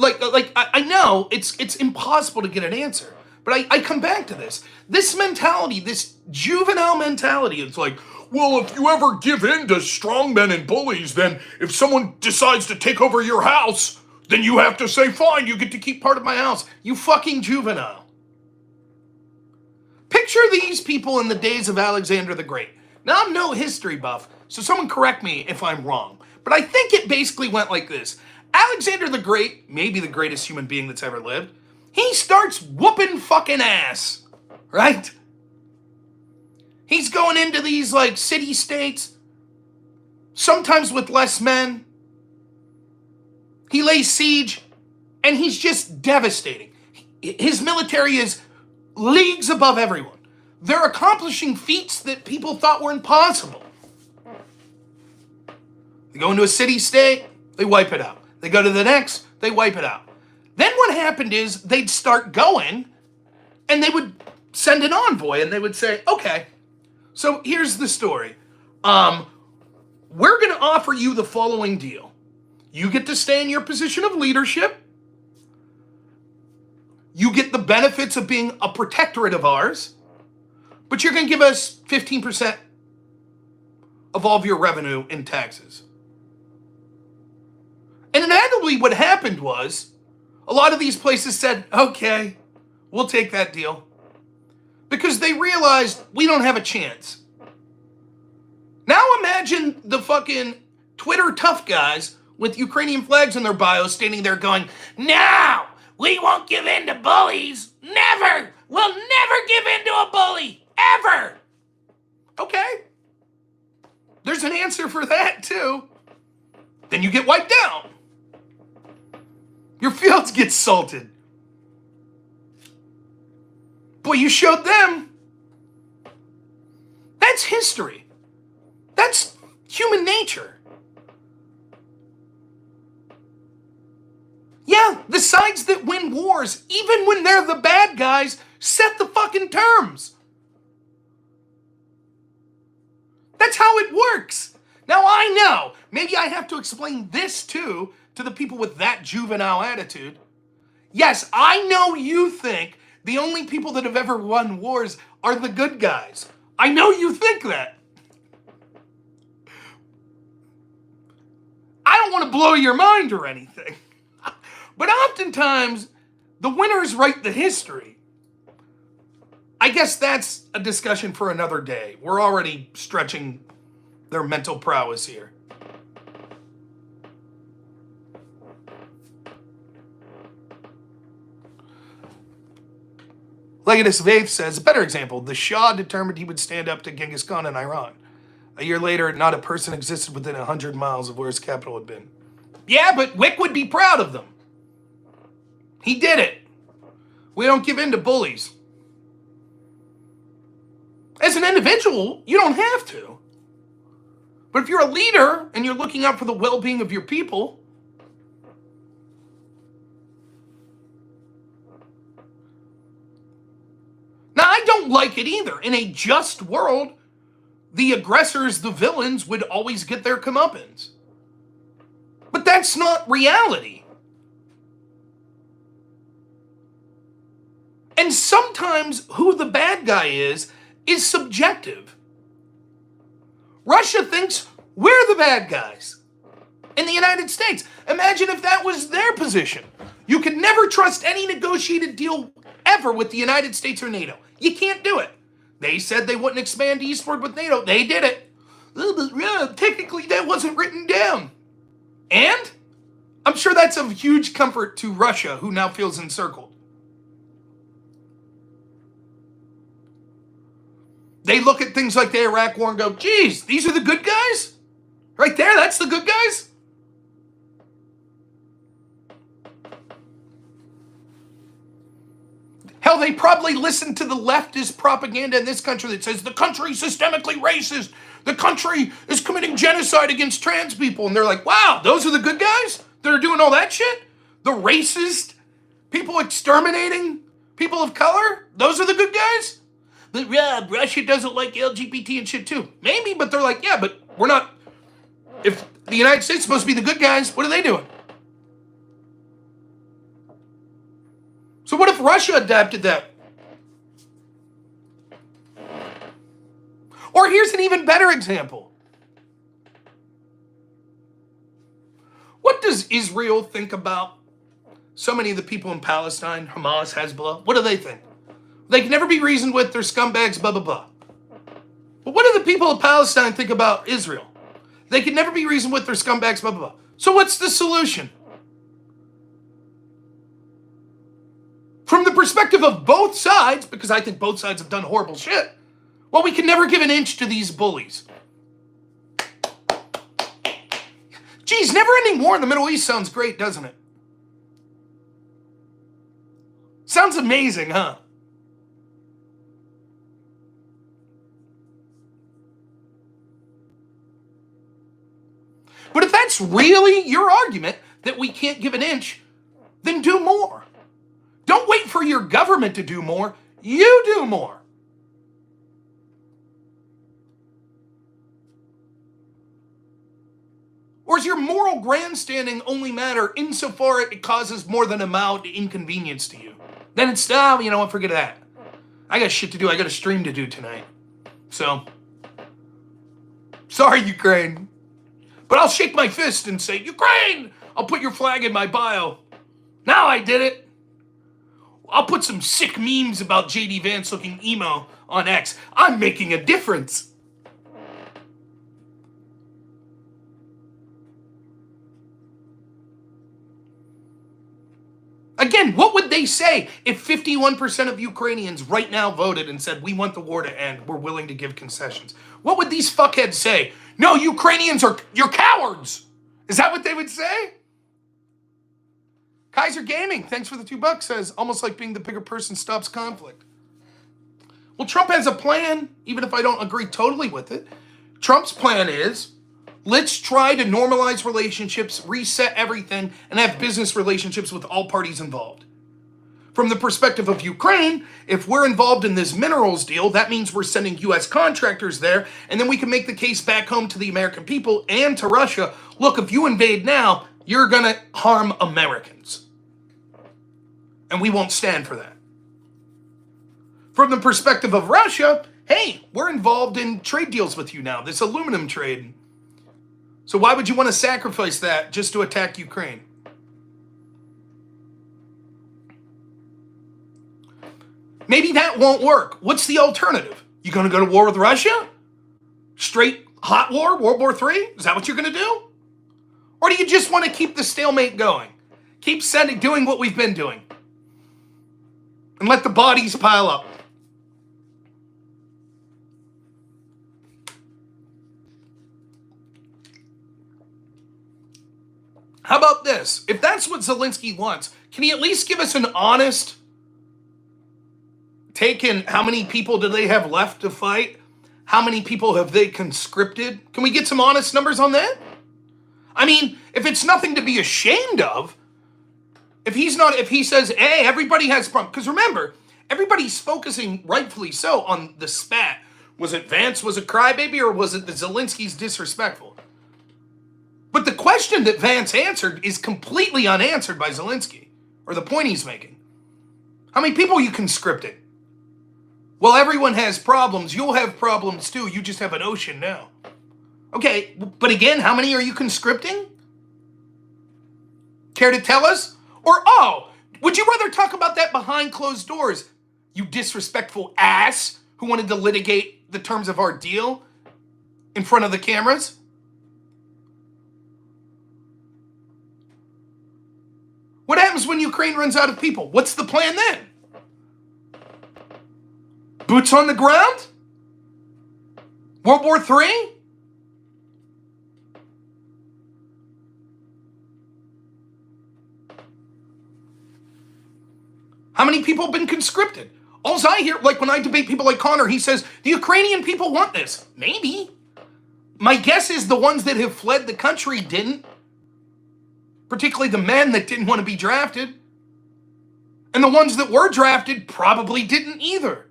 I know it's impossible to get an answer, but I come back to this. This mentality, this juvenile mentality, it's like, well, if you ever give in to strongmen and bullies, then if someone decides to take over your house, then you have to say, fine, you get to keep part of my house. You fucking juvenile. Picture these people in the days of Alexander the Great. Now, I'm no history buff, so someone correct me if I'm wrong, but I think it basically went like this. Alexander the Great, maybe the greatest human being that's ever lived, he starts whooping fucking ass, right? He's going into these like city-states, sometimes with less men. He lays siege, and he's just devastating. His military is leagues above everyone. They're accomplishing feats that people thought were impossible. They go into a city-state, they wipe it out. They go to the next, they wipe it out. Then what happened is they'd start going, and they would send an envoy, and they would say, okay, so here's the story. We're going to offer you the following deal. You get to stay in your position of leadership. You get the benefits of being a protectorate of ours, but you're going to give us 15% of all of your revenue in taxes. And inevitably what happened was, a lot of these places said, okay, we'll take that deal. Because they realized we don't have a chance. Now imagine the fucking Twitter tough guys with Ukrainian flags in their bios standing there going, no, we won't give in to bullies. Never. We'll never give in to a bully. Ever. Okay. There's an answer for that too. Then you get wiped out. Your fields get salted. Boy, you showed them. That's history. That's human nature. Yeah, the sides that win wars, even when they're the bad guys, set the fucking terms. That's how it works. Now I know, maybe I have to explain this too to the people with that juvenile attitude. Yes, I know you think the only people that have ever won wars are the good guys. I know you think that. I don't want to blow your mind or anything. But oftentimes, the winners write the history. I guess that's a discussion for another day. We're already stretching their mental prowess here. Legatus Vaith says, a better example, the Shah determined he would stand up to Genghis Khan in Iran. A year later, not a person existed within 100 miles of where his capital had been. Yeah, but Whick would be proud of them. He did it. We don't give in to bullies. As an individual, you don't have to. But if you're a leader and you're looking out for the well-being of your people, now I don't like it either. In a just world, the aggressors, the villains, would always get their comeuppance. But that's not reality. And sometimes who the bad guy is subjective. Russia thinks we're the bad guys in the United States. Imagine if that was their position. You could never trust any negotiated deal ever with the United States or NATO. You can't do it. They said they wouldn't expand eastward with NATO. They did it. Technically, that wasn't written down. And I'm sure that's of huge comfort to Russia, who now feels encircled. They look at things like the Iraq War and go, geez, these are the good guys? Right there, that's the good guys? Hell, they probably listen to the leftist propaganda in this country that says the country's systemically racist. The country is committing genocide against trans people. And they're like, wow, those are the good guys that are doing all that shit? The racist people exterminating people of color? Those are the good guys? But Rob, Russia doesn't like LGBT and shit too. Maybe, but they're like, yeah, but we're not. If the United States is supposed to be the good guys, what are they doing? So what if Russia adapted that? Or here's an even better example. What does Israel think about so many of the people in Palestine, Hamas, Hezbollah? What do they think? They can never be reasoned with, they're scumbags, blah, blah, blah. But what do the people of Palestine think about Israel? They can never be reasoned with, they're scumbags, blah, blah, blah. So what's the solution? From the perspective of both sides, because I think both sides have done horrible shit, well, we can never give an inch to these bullies. Geez, never-ending war in the Middle East sounds great, doesn't it? Sounds amazing, huh? But if that's really your argument, that we can't give an inch, then do more. Don't wait for your government to do more. You do more. Or does your moral grandstanding only matter insofar it causes more than a mild inconvenience to you? Then it's, you know what, forget that. I got shit to do. I got a stream to do tonight. So, sorry, Ukraine. But I'll shake my fist and say, Ukraine! I'll put your flag in my bio. Now I did it. I'll put some sick memes about JD Vance looking emo on X. I'm making a difference. Again, what would they say if 51% of Ukrainians right now voted and said, we want the war to end, we're willing to give concessions? What would these fuckheads say? No, Ukrainians you're cowards. Is that what they would say? Kaiser Gaming, thanks for the $2, says, almost like being the bigger person stops conflict. Well, Trump has a plan, even if I don't agree totally with it. Trump's plan is, let's try to normalize relationships, reset everything, and have business relationships with all parties involved. From the perspective of Ukraine, if we're involved in this minerals deal, that means we're sending U.S. contractors there, and then we can make the case back home to the American people and to Russia. Look, if you invade now, you're going to harm Americans. And we won't stand for that. From the perspective of Russia, hey, we're involved in trade deals with you now, this aluminum trade. So why would you want to sacrifice that just to attack Ukraine? Maybe that won't work. What's the alternative? You going to go to war with Russia? Straight hot war, World War III? Is that what you're going to do? Or do you just want to keep the stalemate going? Keep doing what we've been doing? and let the bodies pile up. How about this? If that's what Zelensky wants, can he at least give us an honest take in how many people do they have left to fight? How many people have they conscripted? Can we get some honest numbers on that? I mean, if it's nothing to be ashamed of, if he says, hey, everybody has problems, because remember, everybody's focusing, rightfully so, on the spat. Was it Vance was a crybaby, or was it the Zelensky's disrespectful? But the question that Vance answered is completely unanswered by Zelensky, or the point he's making. How many people are you conscripting? Well, everyone has problems. You'll have problems too. You just have an ocean now. Okay, but again, how many are you conscripting? Care to tell us? Or, oh, would you rather talk about that behind closed doors, you disrespectful ass who wanted to litigate the terms of our deal in front of the cameras? What happens when Ukraine runs out of people? What's the plan then? Boots on the ground? World War III? How many people have been conscripted? All I hear, like when I debate people like Connor, he says, the Ukrainian people want this. Maybe. My guess is the ones that have fled the country didn't. Particularly the men that didn't want to be drafted. And the ones that were drafted probably didn't either.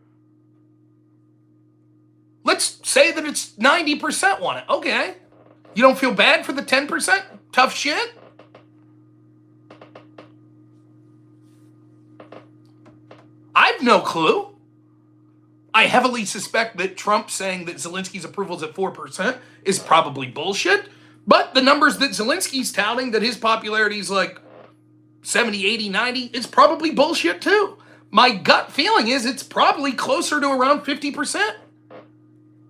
Let's say that it's 90% want it. Okay. You don't feel bad for the 10%? Tough shit? I've no clue. I heavily suspect that Trump saying that Zelensky's approval is at 4% is probably bullshit. But the numbers that Zelensky's touting, that his popularity is like 70, 80, 90, it's probably bullshit too. My gut feeling is it's probably closer to around 50%.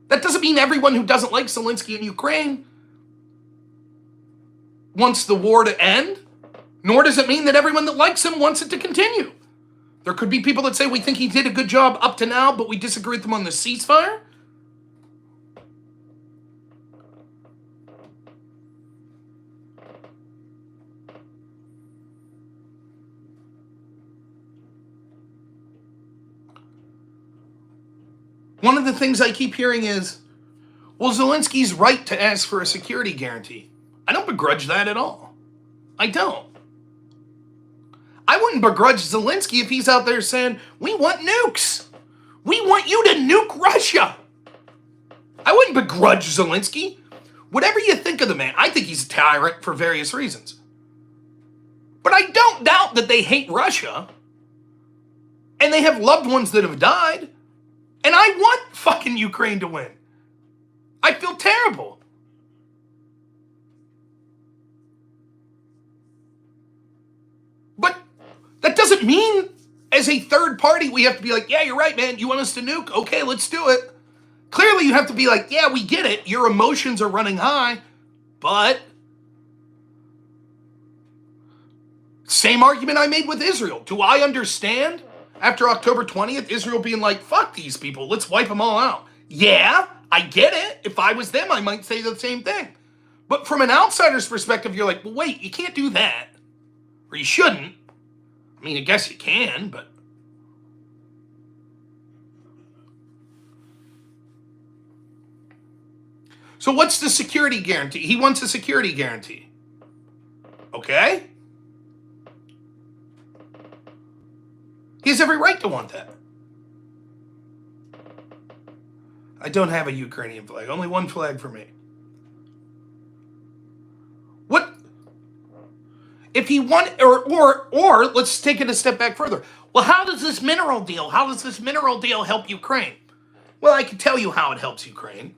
That doesn't mean everyone who doesn't like Zelensky in Ukraine wants the war to end, nor does it mean that everyone that likes him wants it to continue. There could be people that say we think he did a good job up to now, but we disagree with him on the ceasefire. One of the things I keep hearing is, well, Zelensky's right to ask for a security guarantee. I don't begrudge that at all. I don't. I wouldn't begrudge Zelensky if he's out there saying, we want nukes. We want you to nuke Russia. I wouldn't begrudge Zelensky. Whatever you think of the man, I think he's a tyrant for various reasons. But I don't doubt that they hate Russia. And they have loved ones that have died. And I want fucking Ukraine to win. I feel terrible. But that doesn't mean as a third party we have to be like, yeah, you're right, man. You want us to nuke? Okay, let's do it. Clearly you have to be like, yeah, we get it. Your emotions are running high. But same argument I made with Israel. Do I understand after October 20th, Israel being like, fuck these people, let's wipe them all out? Yeah, I get it. If I was them, I might say the same thing. But from an outsider's perspective, you're like, well, wait, you can't do that. Or you shouldn't. I mean, I guess you can, but... So what's the security guarantee? He wants a security guarantee. Okay? He has every right to want that. I don't have a Ukrainian flag. Only one flag for me. What? If he want, or let's take it a step back further. Well, how does this mineral deal help Ukraine? Well, I can tell you how it helps Ukraine.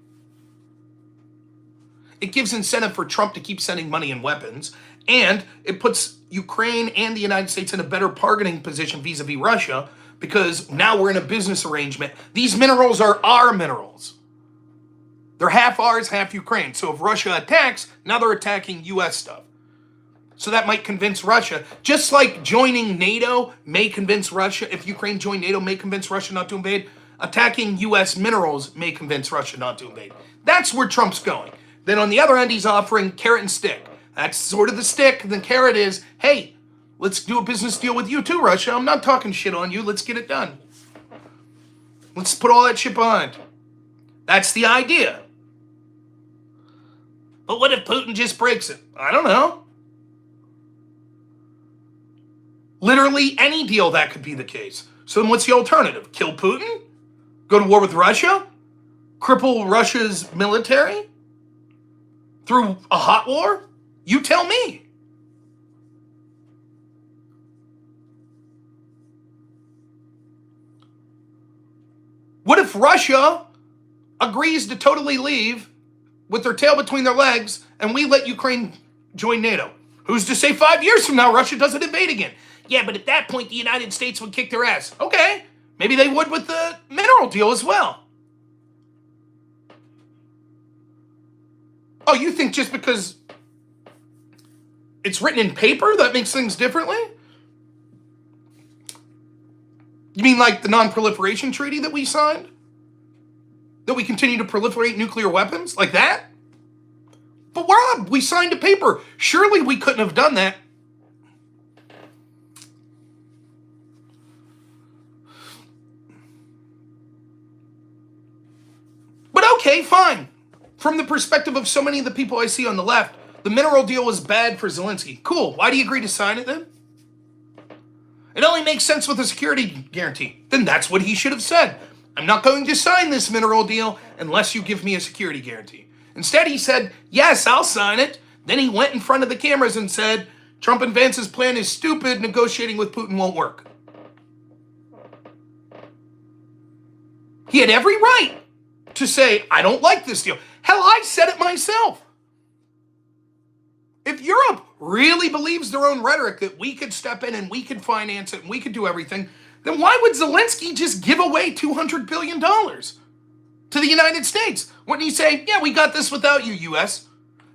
It gives incentive for Trump to keep sending money and weapons, and it puts Ukraine and the United States in a better bargaining position vis-a-vis Russia, because now we're in a business arrangement. These minerals are our minerals. They're half ours, half Ukraine. So if Russia attacks, now they're attacking U.S. stuff. So that might convince Russia. Just like joining NATO may convince Russia, if Ukraine joined NATO, may convince Russia not to invade. Attacking U.S. minerals may convince Russia not to invade. That's where Trump's going. Then on the other end, he's offering carrot and stick. That's sort of the stick. The carrot is, hey, let's do a business deal with you too, Russia. I'm not talking shit on you. Let's get it done. Let's put all that shit behind. That's the idea. But what if Putin just breaks it? I don't know. Literally any deal that could be the case. So then what's the alternative? Kill Putin? Go to war with Russia? Cripple Russia's military? Through a hot war? You tell me. What if Russia agrees to totally leave with their tail between their legs and we let Ukraine join NATO? Who's to say 5 years from now Russia doesn't invade again? Yeah, but at that point the United States would kick their ass. Okay, maybe they would with the mineral deal as well. Oh, you think just because it's written in paper that makes things differently? You mean like the non-proliferation treaty that we signed? That we continue to proliferate nuclear weapons? Like that? But Rob, we signed a paper. Surely we couldn't have done that. But okay, fine. From the perspective of so many of the people I see on the left, the mineral deal was bad for Zelensky. Cool. Why do you agree to sign it then? It only makes sense with a security guarantee. Then that's what he should have said. I'm not going to sign this mineral deal unless you give me a security guarantee. Instead, he said, yes, I'll sign it. Then he went in front of the cameras and said, Trump and Vance's plan is stupid. Negotiating with Putin won't work. He had every right to say, I don't like this deal. Hell, I said it myself. If Europe really believes their own rhetoric that we could step in and we could finance it and we could do everything, then why would Zelensky just give away $200 billion to the United States? Wouldn't he say, yeah, we got this without you, US?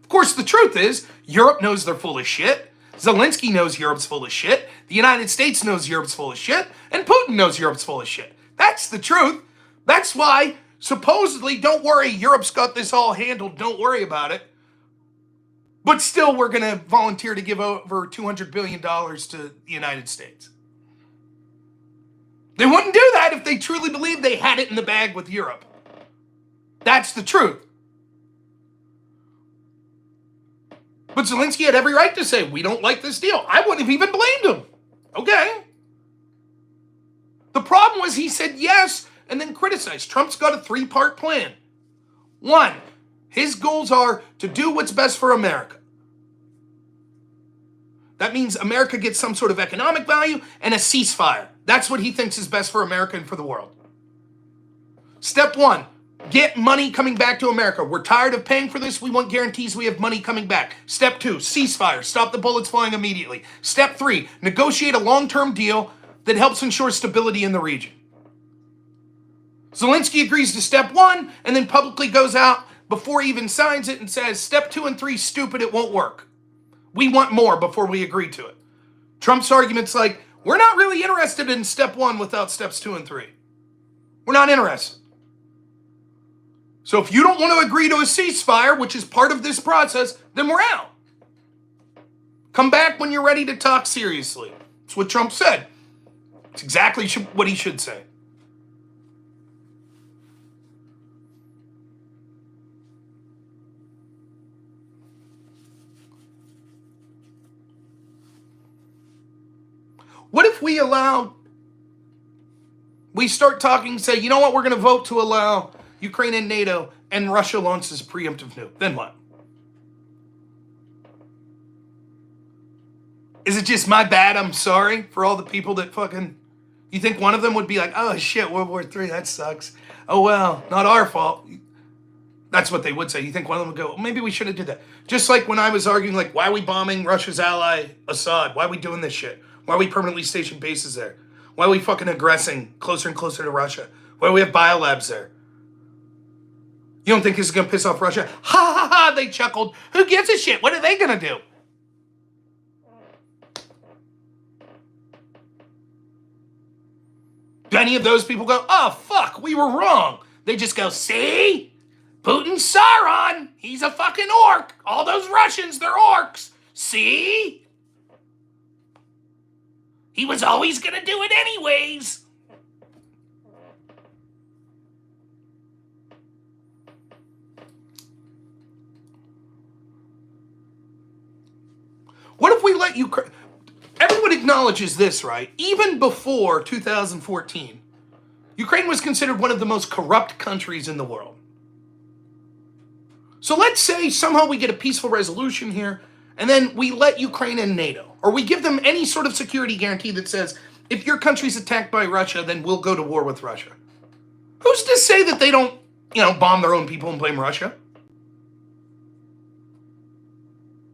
Of course, the truth is, Europe knows they're full of shit. Zelensky knows Europe's full of shit. The United States knows Europe's full of shit. And Putin knows Europe's full of shit. That's the truth. That's why, supposedly, don't worry, Europe's got this all handled. Don't worry about it. But still, we're going to volunteer to give over $200 billion to the United States. They wouldn't do that if they truly believed they had it in the bag with Europe. That's the truth. But Zelensky had every right to say, we don't like this deal. I wouldn't have even blamed him. Okay. The problem was he said yes and then criticized. Trump's got a three-part plan. One, his goals are to do what's best for America. That means America gets some sort of economic value and a ceasefire. That's what he thinks is best for America and for the world. Step one, get money coming back to America. We're tired of paying for this. We want guarantees we have money coming back. Step two, ceasefire. Stop the bullets flying immediately. Step three, negotiate a long-term deal that helps ensure stability in the region. Zelensky agrees to step one and then publicly goes out before he even signs it and says, step 2 and 3, stupid, it won't work. We want more before we agree to it. Trump's argument's like, we're not really interested in step 1 without steps 2 and 3. We're not interested. So if you don't want to agree to a ceasefire, which is part of this process, then we're out. Come back when you're ready to talk seriously. That's what Trump said. It's exactly what he should say. What if we start talking, say, you know what, we're going to vote to allow Ukraine and NATO, and Russia launches a preemptive nuke. Then what? Is it just my bad? I'm sorry for all the people that fucking... You think one of them would be like, oh shit, World War III, that sucks. Oh well, not our fault. That's what they would say. You think one of them would go, well, maybe we should have did that. Just like when I was arguing, like, why are we bombing Russia's ally, Assad? Why are we doing this shit? Why are we permanently stationed bases there? Why are we fucking aggressing closer and closer to Russia? Why do we have biolabs there? You don't think this is going to piss off Russia? Ha ha ha, they chuckled. Who gives a shit? What are they going to do? Do any of those people go, oh, fuck, we were wrong? They just go, see? Putin's Sauron. He's a fucking orc. All those Russians, they're orcs. See? He was always going to do it anyways. What if we let Ukraine... Everyone acknowledges this, right? Even before 2014, Ukraine was considered one of the most corrupt countries in the world. So let's say somehow we get a peaceful resolution here, and then we let Ukraine in NATO, or we give them any sort of security guarantee that says, if your country's attacked by Russia, then we'll go to war with Russia. Who's to say that they don't, bomb their own people and blame Russia?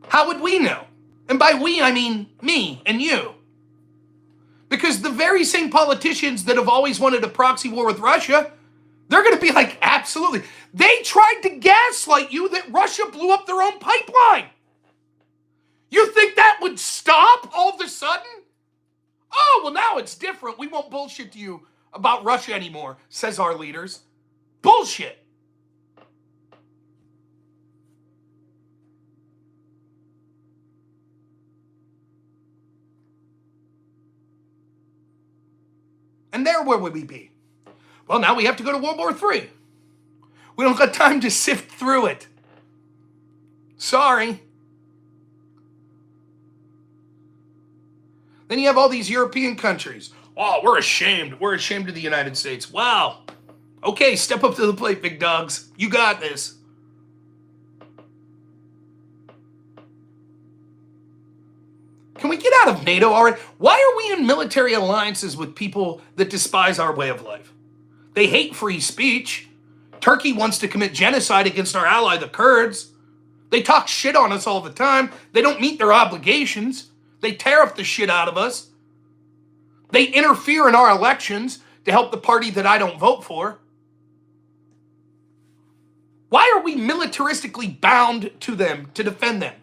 How would we know? And by we, I mean me and you. Because the very same politicians that have always wanted a proxy war with Russia, they're going to be like, absolutely. They tried to gaslight you that Russia blew up their own pipeline. You think that would stop all of a sudden? Oh, well, now it's different. We won't bullshit to you about Russia anymore, says our leaders. Bullshit. And there, where would we be? Well, now we have to go to World War III. We don't got time to sift through it. Sorry. Then you have all these European countries. Oh, we're ashamed. We're ashamed of the United States. Wow. Okay, step up to the plate, big dogs. You got this. Can we get out of NATO already? Why are we in military alliances with people that despise our way of life? They hate free speech. Turkey wants to commit genocide against our ally, the Kurds. They talk shit on us all the time. They don't meet their obligations. They tariff the shit out of us. They interfere in our elections to help the party that I don't vote for. Why are we militaristically bound to them to defend them?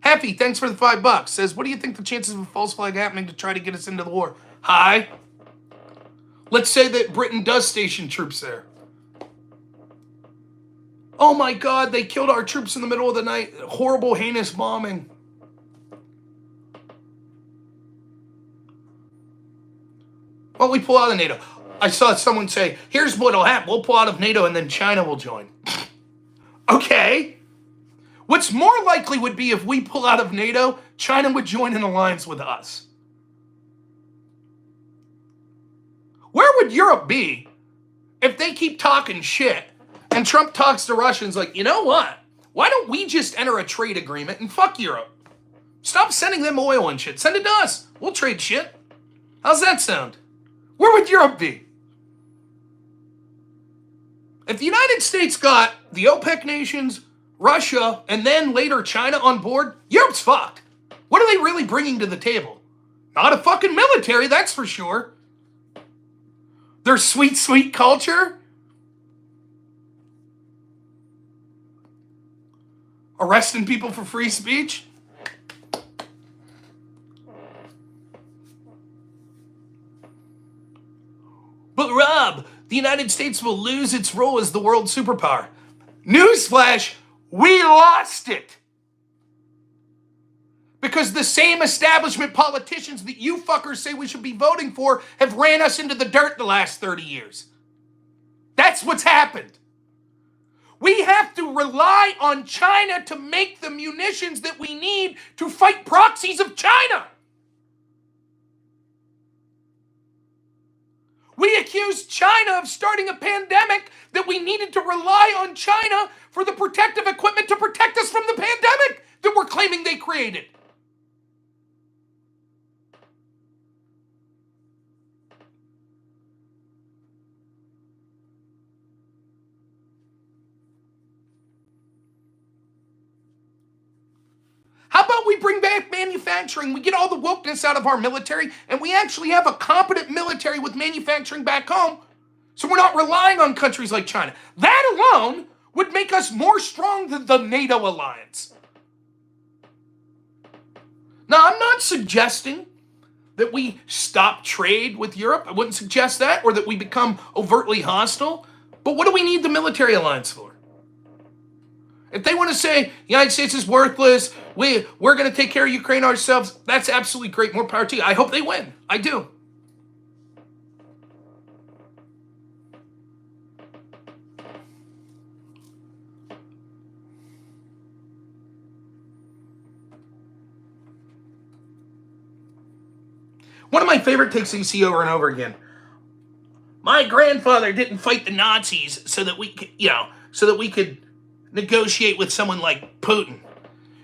Happy, thanks for the $5. Says, what do you think the chances of a false flag happening to try to get us into the war? High. Let's say that Britain does station troops there. Oh my God, they killed our troops in the middle of the night. Horrible, heinous bombing. Well, we pull out of NATO. I saw someone say, here's what'll happen. We'll pull out of NATO and then China will join. Okay. What's more likely would be if we pull out of NATO, China would join an alliance with us. Where would Europe be if they keep talking shit and Trump talks to Russians like, you know what? Why don't we just enter a trade agreement and fuck Europe? Stop sending them oil and shit. Send it to us. We'll trade shit. How's that sound? Where would Europe be? If the United States got the OPEC nations, Russia, and then later China on board, Europe's fucked. What are they really bringing to the table? Not a fucking military, that's for sure. Their sweet, sweet culture. Arresting people for free speech. But Rob, the United States will lose its role as the world superpower. Newsflash, we lost it. Because the same establishment politicians that you fuckers say we should be voting for have ran us into the dirt the last 30 years. That's what's happened. We have to rely on China to make the munitions that we need to fight proxies of China. We accused China of starting a pandemic that we needed to rely on China for the protective equipment to protect us from the pandemic that we're claiming they created. How about we bring back manufacturing? We get all the wokeness out of our military, and we actually have a competent military with manufacturing back home, so we're not relying on countries like China. That alone would make us more strong than the NATO alliance. Now, I'm not suggesting that we stop trade with Europe. I wouldn't suggest that, or that we become overtly hostile. But what do we need the military alliance for? If they want to say the United States is worthless, we're going to take care of Ukraine ourselves, that's absolutely great. More power to you. I hope they win. I do. One of my favorite takes that you see over and over again. My grandfather didn't fight the Nazis so that we could, negotiate with someone like Putin.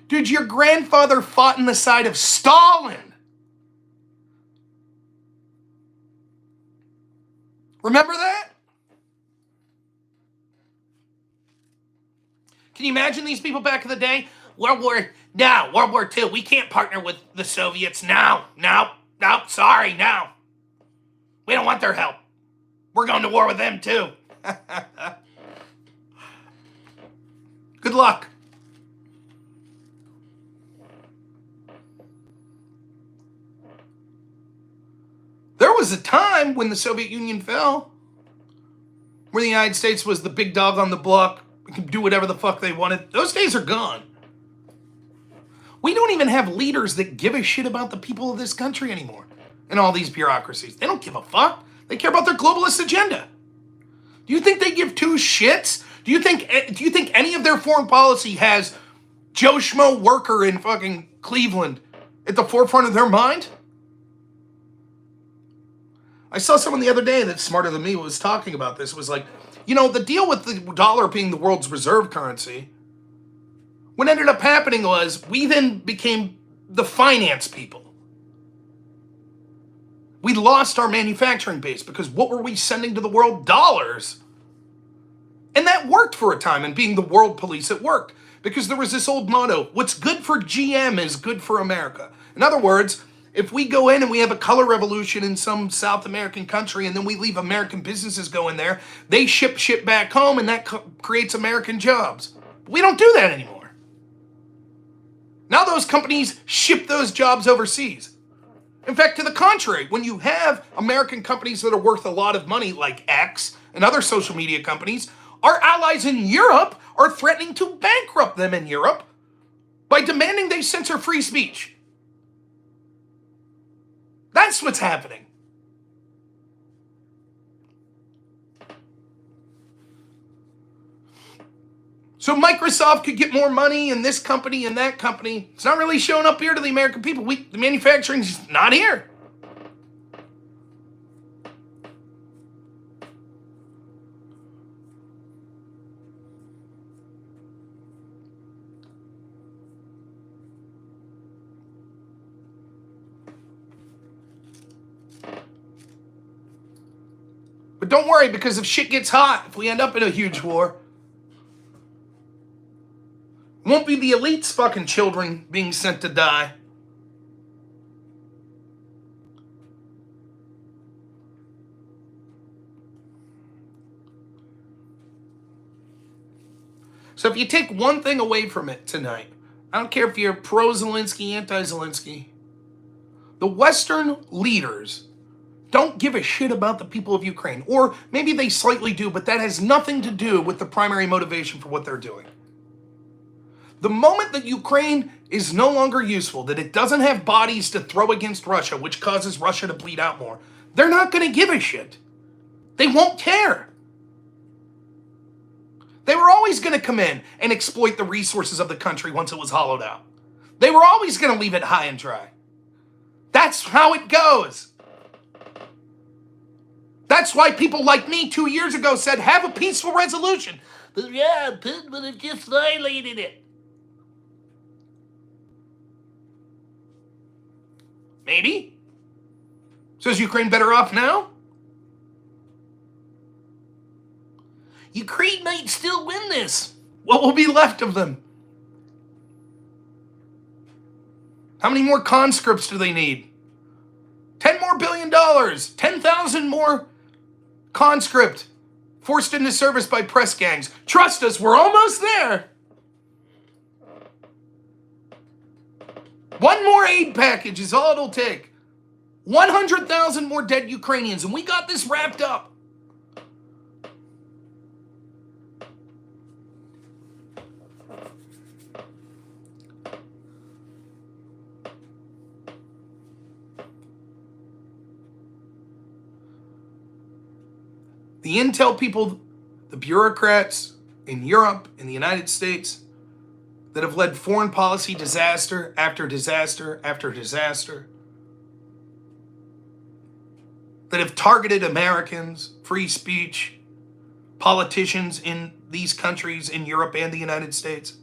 Dude, your grandfather fought on the side of Stalin. Remember that? Can you imagine these people back in the day? World War II. We can't partner with the Soviets now. No, sorry, no. We don't want their help. We're going to war with them too. Good luck. There was a time when the Soviet Union fell where the United States was the big dog on the block. We could do whatever the fuck they wanted. Those days are gone. We don't even have leaders that give a shit about the people of this country anymore. And all these bureaucracies. They don't give a fuck. They care about their globalist agenda. Do you think they give two shits? Do you think any of their foreign policy has Joe Schmo worker in fucking Cleveland at the forefront of their mind? I saw someone the other day that's smarter than me was talking about this. It was like, the deal with the dollar being the world's reserve currency, what ended up happening was we then became the finance people. We lost our manufacturing base because what were we sending to the world? Dollars. And that worked for a time, and being the world police, it worked. Because there was this old motto, what's good for GM is good for America. In other words, if we go in and we have a color revolution in some South American country and then we leave American businesses go in there, they ship shit back home and that creates American jobs. But we don't do that anymore. Now those companies ship those jobs overseas. In fact, to the contrary, when you have American companies that are worth a lot of money like X and other social media companies, our allies in Europe are threatening to bankrupt them in Europe by demanding they censor free speech. That's what's happening. So Microsoft could get more money and this company and that company. It's not really showing up here to the American people. The manufacturing's not here. But don't worry, because if shit gets hot, if we end up in a huge war, it won't be the elite's fucking children being sent to die. So if you take one thing away from it tonight, I don't care if you're pro-Zelensky, anti-Zelensky, the Western leaders don't give a shit about the people of Ukraine. Or maybe they slightly do, but that has nothing to do with the primary motivation for what they're doing. The moment that Ukraine is no longer useful, that it doesn't have bodies to throw against Russia, which causes Russia to bleed out more, they're not going to give a shit. They won't care. They were always going to come in and exploit the resources of the country once it was hollowed out. They were always going to leave it high and dry. That's how it goes. That's why people like me 2 years ago said, have a peaceful resolution. But yeah, Putin would have just violated it. Maybe. So is Ukraine better off now? Ukraine might still win this. What will be left of them? How many more conscripts do they need? $10 more billion. 10,000 more conscript forced into service by press gangs. Trust us, we're almost there. One more aid package is all it'll take. 100,000 more dead Ukrainians, and we got this wrapped up. The intel people, the bureaucrats in Europe, in the United States, that have led foreign policy disaster after disaster after disaster, that have targeted Americans, free speech, politicians in these countries, in Europe and the United States,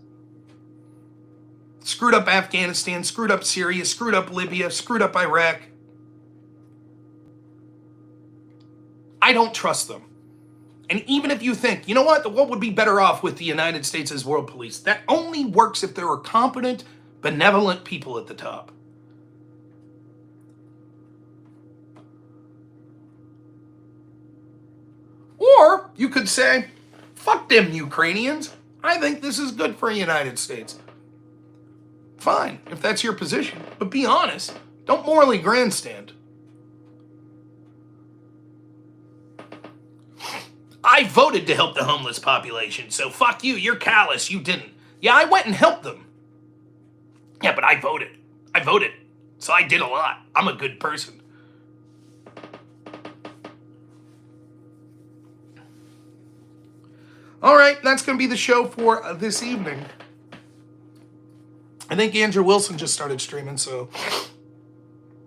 screwed up Afghanistan, screwed up Syria, screwed up Libya, screwed up Iraq. I don't trust them. And even if you think, you know what, the world would be better off with the United States as world police, that only works if there are competent, benevolent people at the top. Or you could say, fuck them Ukrainians. I think this is good for the United States. Fine, if that's your position. But be honest. Don't morally grandstand. I voted to help the homeless population, so fuck you, you're callous, you didn't. Yeah, I went and helped them. Yeah, but I voted. I voted. So I did a lot. I'm a good person. All right, that's going to be the show for this evening. I think Andrew Wilson just started streaming, so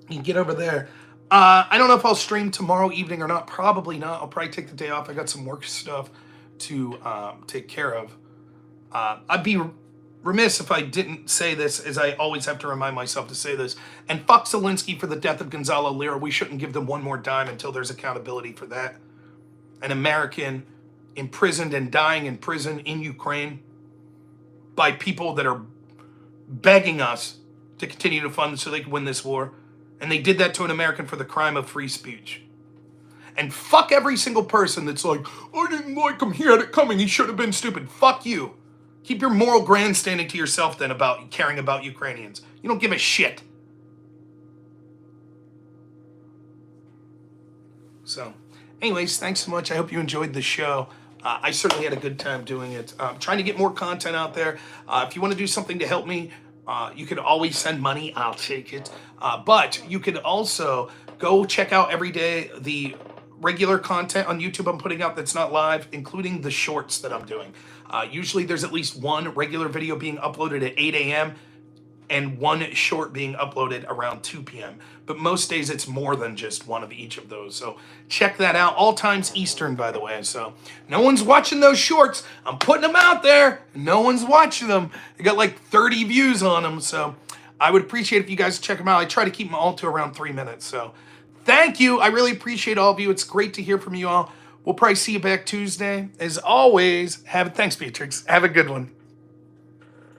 you can get over there. I don't know if I'll stream tomorrow evening or not. Probably not. I'll probably take the day off. I got some work stuff to take care of. I'd be remiss if I didn't say this, as I always have to remind myself to say this. And fuck Zelensky for the death of Gonzalo Lira. We shouldn't give them one more dime until there's accountability for that. An American imprisoned and dying in prison in Ukraine by people that are begging us to continue to fund so they can win this war. And they did that to an American for the crime of free speech. And fuck every single person that's like, I didn't like him, he had it coming, he should have been stupid. Fuck you. Keep your moral grandstanding to yourself then about caring about Ukrainians. You don't give a shit. So, anyways, thanks so much. I hope you enjoyed the show. I certainly had a good time doing it. Trying to get more content out there. If you want to do something to help me, you can always send money. I'll take it. But you can also go check out every day the regular content on YouTube I'm putting out that's not live, including the shorts that I'm doing. Usually there's at least one regular video being uploaded at 8 a.m. and one short being uploaded around 2 p.m. But most days it's more than just one of each of those. So check that out. All times Eastern, by the way. So no one's watching those shorts. I'm putting them out there. No one's watching them. I got like 30 views on them. So I would appreciate if you guys check them out. I try to keep them all to around 3 minutes. So thank you. I really appreciate all of you. It's great to hear from you all. We'll probably see you back Tuesday. As always, thanks, Beatrix. Have a good one.